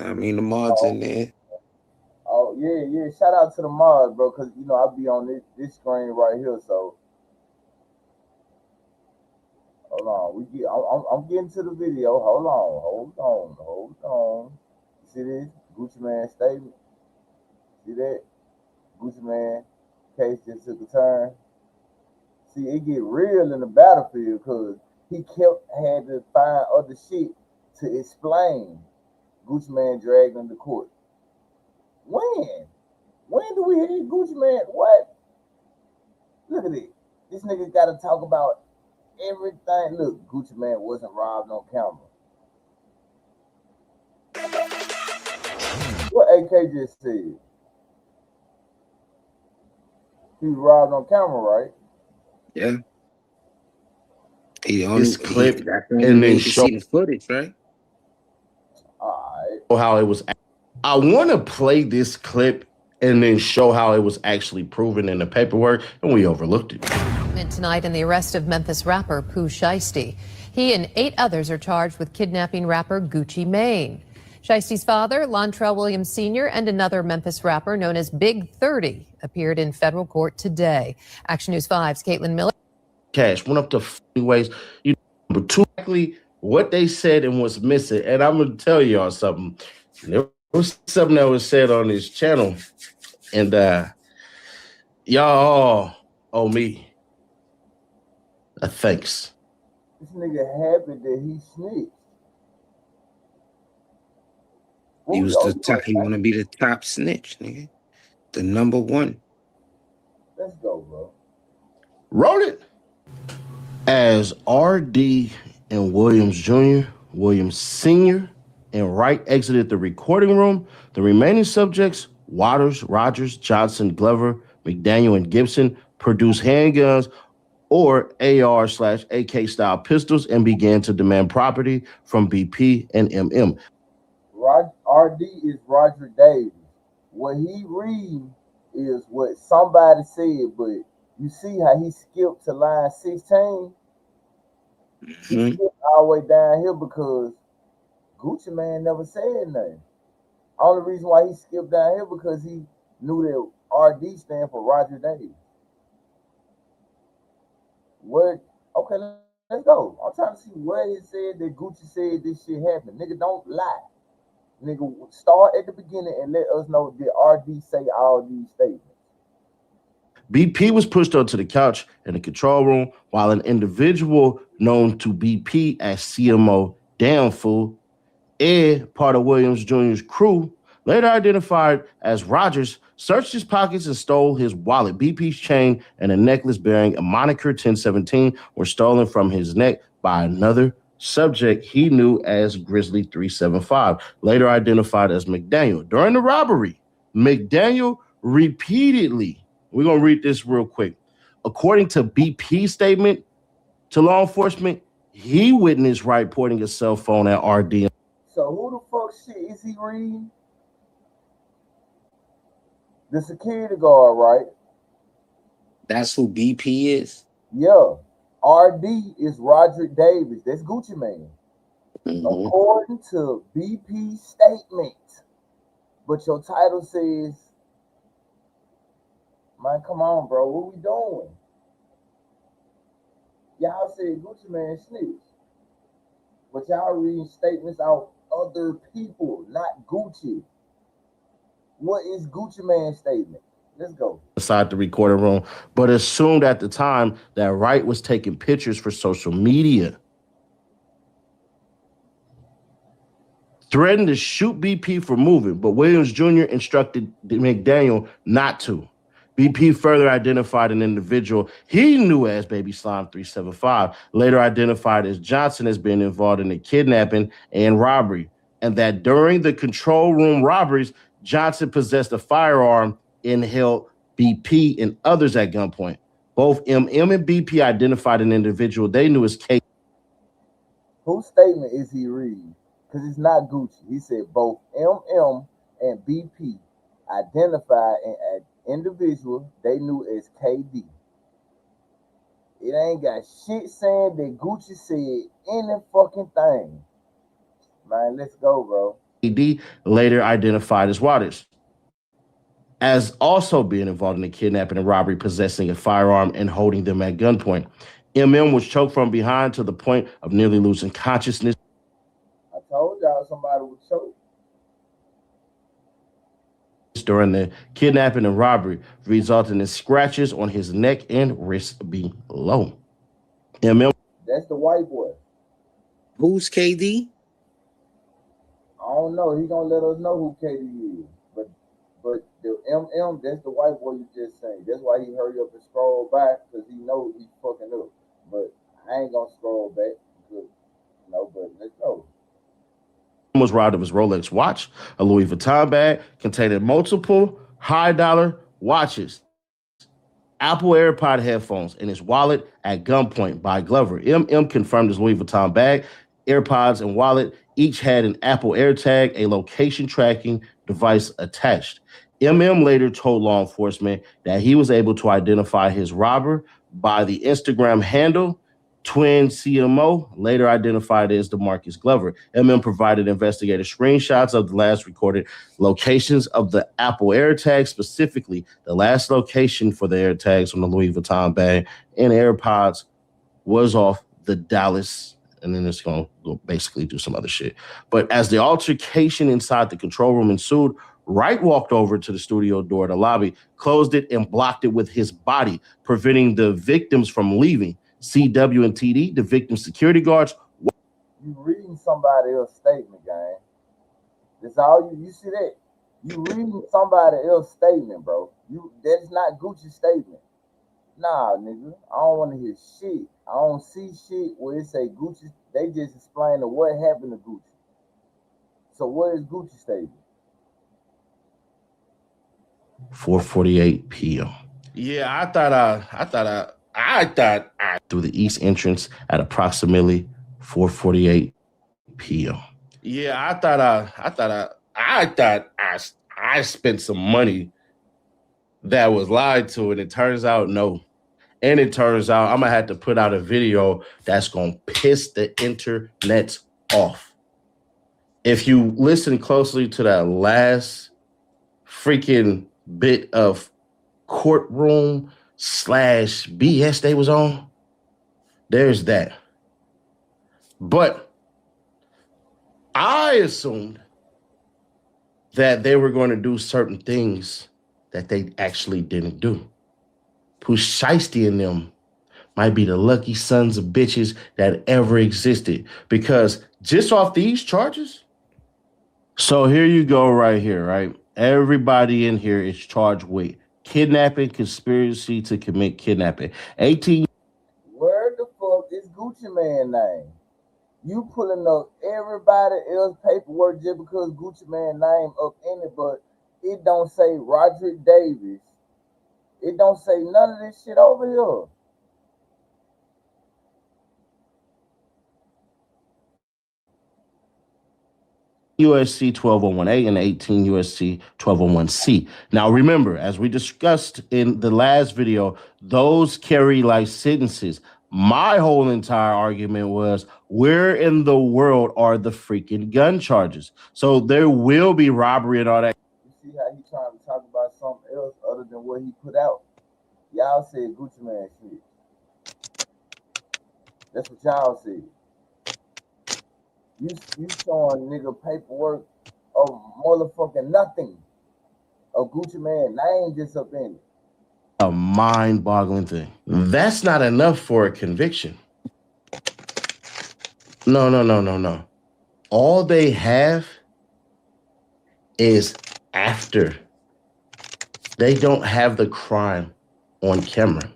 I mean the mods in there. Oh yeah. Shout out to the mods, bro, cause you know I be on this screen right here. So hold on, I'm getting to the video. Hold on. You see this Gucci Man statement? See that Gucci Man case just took a turn. See, it get real in the battlefield because he had to find other shit to explain Gucci Man dragged him to court. When do we hear Gucci Man? What? Look at it. This nigga got to talk about everything. Look, Gucci Man wasn't robbed on camera. What AK just said? He was robbed on camera, right? Yeah. This clip and then show the footage, right? All right. How it was. I want to play this clip and then show how it was actually proven in the paperwork, and we overlooked it. Tonight in the arrest of Memphis rapper Pooh Shiesty. He and 8 others are charged with kidnapping rapper Gucci Mane. Shiesty's father, Lontrell Williams Sr., and another Memphis rapper known as Big 30 appeared in federal court today. Action News 5's Caitlin Miller. Cash went up to 40 ways. You know, but exactly what they said and what's missing. And I'm going to tell y'all something. There was something that was said on this channel, and y'all all owe me a thanks. This nigga happy that he snitched. He was the top. He want to be the top snitch, nigga. The number one. Let's go, bro. Wrote it as RD and Williams Jr., Williams Sr., and Wright exited the recording room. The remaining subjects, Waters, Rogers, Johnson, Glover, McDaniel, and Gibson, produced handguns or AR/AK style pistols and began to demand property from BP and MM. RD is Roger Davis. What he read is what somebody said, but you see how he skipped to line 16? He skipped all the way down here because Gucci Man never said nothing. Only reason why he skipped down here because he knew that RD stand for Roger Davis. Where? Okay, let's go. I'm trying to see where it said that Gucci said this shit happened. Nigga, don't lie. Nigga, start at the beginning and let us know did RD say all these statements. BP was pushed onto the couch in the control room while an individual known to BP as CMO Downful, Ed, part of Williams Jr.'s crew, later identified as Rogers, searched his pockets and stole his wallet. BP's chain and a necklace bearing a moniker 1017 were stolen from his neck by another subject he knew as Grizzly 375, later identified as McDaniel. During the robbery, McDaniel repeatedly, we're going to read this real quick. According to BP's statement to law enforcement, he witnessed Wright pointing his cell phone at RD. So who the fuck shit is he reading? The security guard, right? That's who BP is? Yeah. RD is Roger Davis. That's Gucci Man. According to BP's statement. But your title says, man, come on, bro. What we doing? Y'all said Gucci Man snitch. But y'all reading statements out other people, not Gucci. What is Gucci Man's statement? Let's go. Inside the recording room, but assumed at the time that Wright was taking pictures for social media. threatened to shoot BP for moving, but Williams Jr. instructed McDaniel not to. BP further identified an individual he knew as Baby Slime 375, later identified as Johnson, as being involved in the kidnapping and robbery, and that during the control room robberies, Johnson possessed a firearm and held BP and others at gunpoint. Both MM and BP identified an individual they knew as K. Whose statement is he reading? Because it's not Gucci. He said both MM and BP identified an individual they knew as KD. It ain't got shit saying that Gucci said any fucking thing. Man, let's go, bro. KD later identified as Waters as also being involved in the kidnapping and robbery, possessing a firearm and holding them at gunpoint. MM was choked from behind to the point of nearly losing consciousness. I told y'all somebody was choked. During the kidnapping and robbery, resulting in scratches on his neck and wrist below. MM. That's the white boy. Who's KD? I don't know. He gonna let us know who KD is. But the MM, that's the white boy you just saying. That's why he hurry up and scroll back, because he knows he's fucking up. But I ain't gonna scroll back because, but let's go. Was robbed of his Rolex watch, a Louis Vuitton bag containing multiple high-dollar watches, Apple AirPod headphones, and his wallet at gunpoint by Glover. MM confirmed his Louis Vuitton bag, AirPods, and wallet each had an Apple AirTag, a location tracking device attached. MM later told law enforcement that he was able to identify his robber by the Instagram handle Twin CMO, later identified as DeMarcus Glover. MM provided investigators screenshots of the last recorded locations of the Apple AirTags, specifically the last location for the AirTags on the Louis Vuitton bag and AirPods was off the Dallas, and then it's going to basically do some other shit. But as the altercation inside the control room ensued, Wright walked over to the studio door, the lobby, closed it, and blocked it with his body, preventing the victims from leaving. CW and TD, the victim security guards. You reading somebody else's statement, gang. That's all you see that? You reading somebody else's statement, bro. That's not Gucci's statement. Nah, nigga. I don't want to hear shit. I don't see shit where it say Gucci. They just explain what happened to Gucci. So what is Gucci's statement? 4:48 p.m. Yeah, I thought through the east entrance at approximately 4:48 p.m. Yeah, I thought I spent some money that was lied to, and it turns out no. And it turns out I'm gonna have to put out a video that's gonna piss the internet off. If you listen closely to that last freaking bit of courtroom / BS they was on, there's that. But I assumed that they were going to do certain things that they actually didn't do. Pusheisty and them might be the lucky sons of bitches that ever existed, because just off these charges. So here you go right here, right? Everybody in here is charged with kidnapping, conspiracy to commit kidnapping. 18. Where the fuck is Gucci Man name? You pulling up everybody else's paperwork just because Gucci Man name up in it, but it don't say Roderick Davis. It don't say none of this shit over here. USC 12018 and 18 USC 1201C. Now, remember, as we discussed in the last video, those carry life sentences. My whole entire argument was, where in the world are the freaking gun charges? So there will be robbery and all that. You see how he trying to talk about something else other than what he put out? Y'all said Gucci Man shit. That's what y'all said. You showing nigga paperwork of motherfucking nothing. A Gucci Man name just up in it. A mind-boggling thing. That's not enough for a conviction. No. All they have is after. They don't have the crime on camera.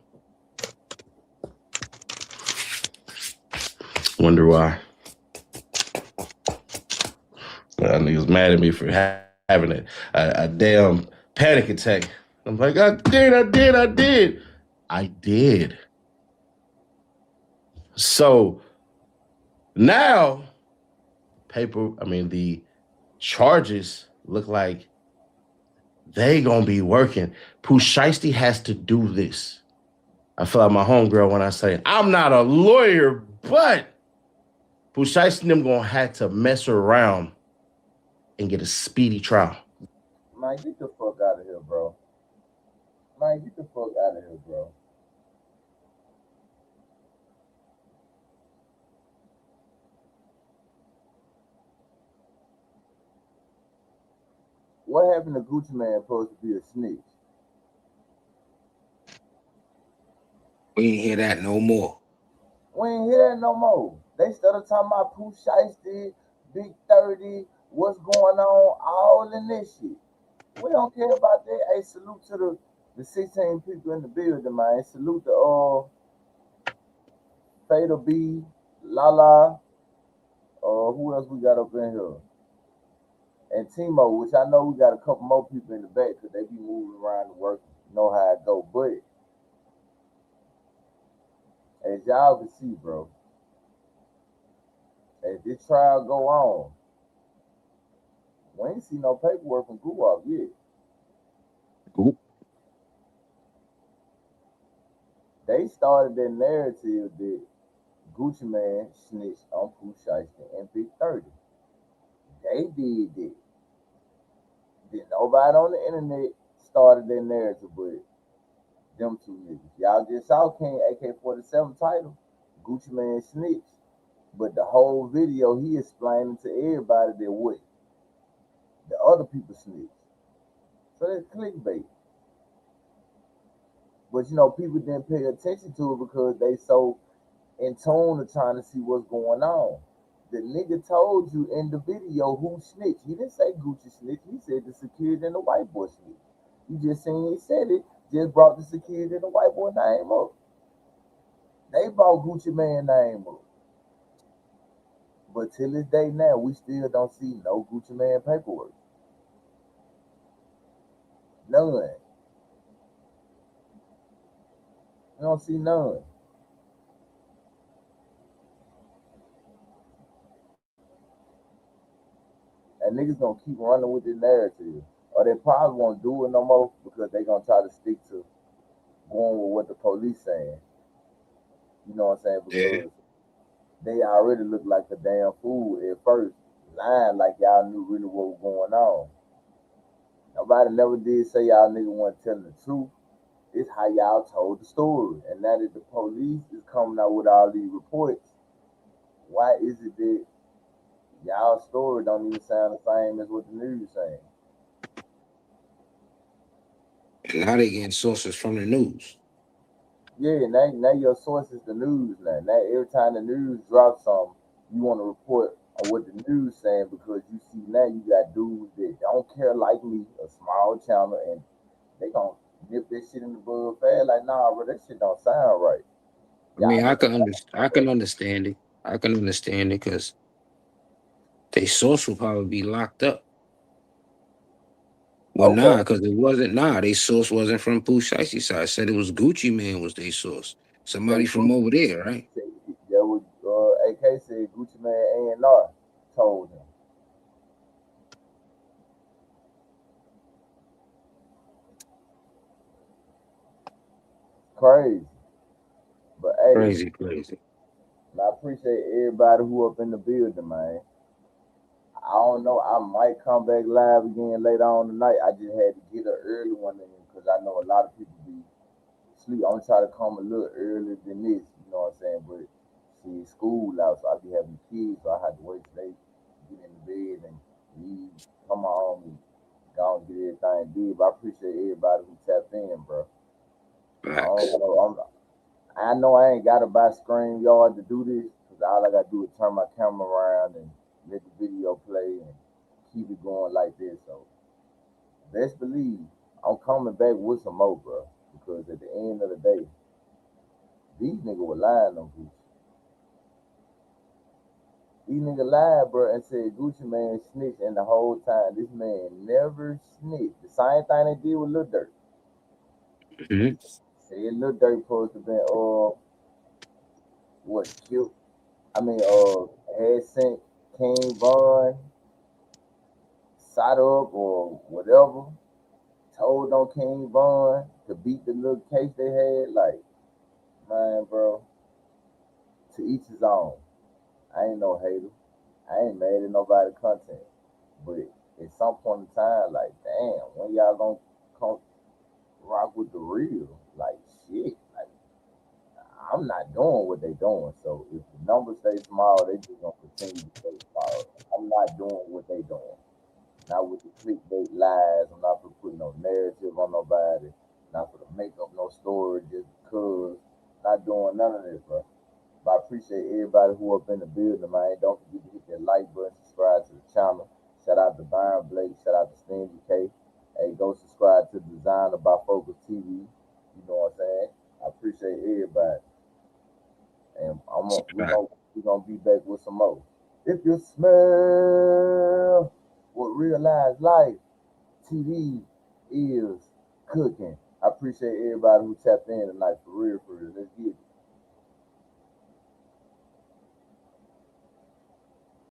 Wonder why. Niggas mad at me for having a damn panic attack. I'm like, I did. So now, the charges look like they gonna be working. Pooh Shiesty has to do this. I feel like my homegirl when I say, I'm not a lawyer, but Pooh Shiesty and them gonna have to mess around and get a speedy trial. Man, get the fuck out of here, bro. Man, get the fuck out of here, bro. What happened to Gucci Man supposed to be a snitch? We ain't hear that no more. We ain't hear that no more. They started talking about Pooh Shiesty, Big 30, what's going on, all in this shit. We don't care about that. Hey, salute to the 16 people in the building, man. Salute to Fatal B, Lala, who else we got up in here? And Timo, which I know we got a couple more people in the back because they be moving around to work, know how it go. But as y'all can see, bro, as this trial go on, we ain't see no paperwork from Guwap yet. They started their narrative that Gucci Man snitched on Pooh Shiesty and Big 30. They did that. Then nobody on the internet started their narrative, but them two niggas. Y'all just saw King AK-47 title, Gucci Man snitched. But the whole video, he explaining to everybody that what the other people snitched. So that's clickbait. But you know, people didn't pay attention to it because they so in tune to trying to see what's going on. The nigga told you in the video who snitched. He didn't say Gucci snitched. He said the security and the white boy snitched. You just seen he said it, just brought the security and the white boy name up. They brought Gucci Man name up. But till this day now, we still don't see no Gucci Man paperwork. None. We don't see none. And niggas gonna keep running with the narrative. Or they probably won't do it no more because they gonna try to stick to going with what the police saying. You know what I'm saying? Because they already look like a damn fool at first, lying like y'all knew really what was going on. Nobody never did say y'all niggas wasn't telling the truth. It's how y'all told the story. And now that the police is coming out with all these reports, why is it that y'all story don't even sound the same as what the news saying? And now they getting sources from the news. Yeah, now your source is the news now. Now every time the news drops something, you want to report on what the news saying because you see now you got dudes that don't care like me, a small channel, and they gonna nip this shit in the bud fast. Like, nah, bro, that shit don't sound right. I mean, I can understand it. I can understand it because they source will probably be locked up. Well, Okay. nah, because it wasn't. Nah, they source wasn't from Pooh Shiesty side. I said it was Gucci Man was their source. Somebody from over there, right? That was AK said Gucci Man A&R told him. Crazy. But hey, Crazy. I appreciate everybody who up in the building, man. I don't know. I might come back live again later on tonight. I just had to get an early one in because I know a lot of people be sleep. I'm gonna try to come a little earlier than this, you know what I'm saying? But see, school out, so I be having kids, so I had to wait till they get in the bed and leave, come home and go and get everything did. But I appreciate everybody who tapped in, bro. I know I ain't gotta buy StreamYard to do this, because all I gotta do is turn my camera around and let the video play and keep it going like this. So best believe I'm coming back with some more, bro. Because at the end of the day, these niggas were lying on Gucci. These niggas lied, bro, and said Gucci Man snitched, and the whole time this man never snitched. The same thing they did with Lil Durk. Mm-hmm. Said Lil Durk supposed to been killed. Had sent King Von shot up or whatever. Told on King Von to beat the little case they had. Like, man, bro, to each his own. I ain't no hater. I ain't mad at nobody content. But at some point in time, like, damn, when y'all gonna come rock with the real? Like, shit. Like, I'm not doing what they doing. So if the numbers stay small, they just gonna continue to stay small. I'm not doing what they doing. Not with the clickbait lies. I'm not for putting no narrative on nobody. Not for to make up no story just because. Not doing none of this, bro. But I appreciate everybody who up in the building, man. Don't forget to hit that like button, subscribe to the channel. Shout out to Byron Blake. Shout out to Stingy K. Hey, go subscribe to Designer by Focus TV. You know what I'm saying? I appreciate everybody. And we gonna be back with some more. If you smell what Realize Life TV is cooking. I appreciate everybody who tapped in tonight, for real, for real. Let's get it.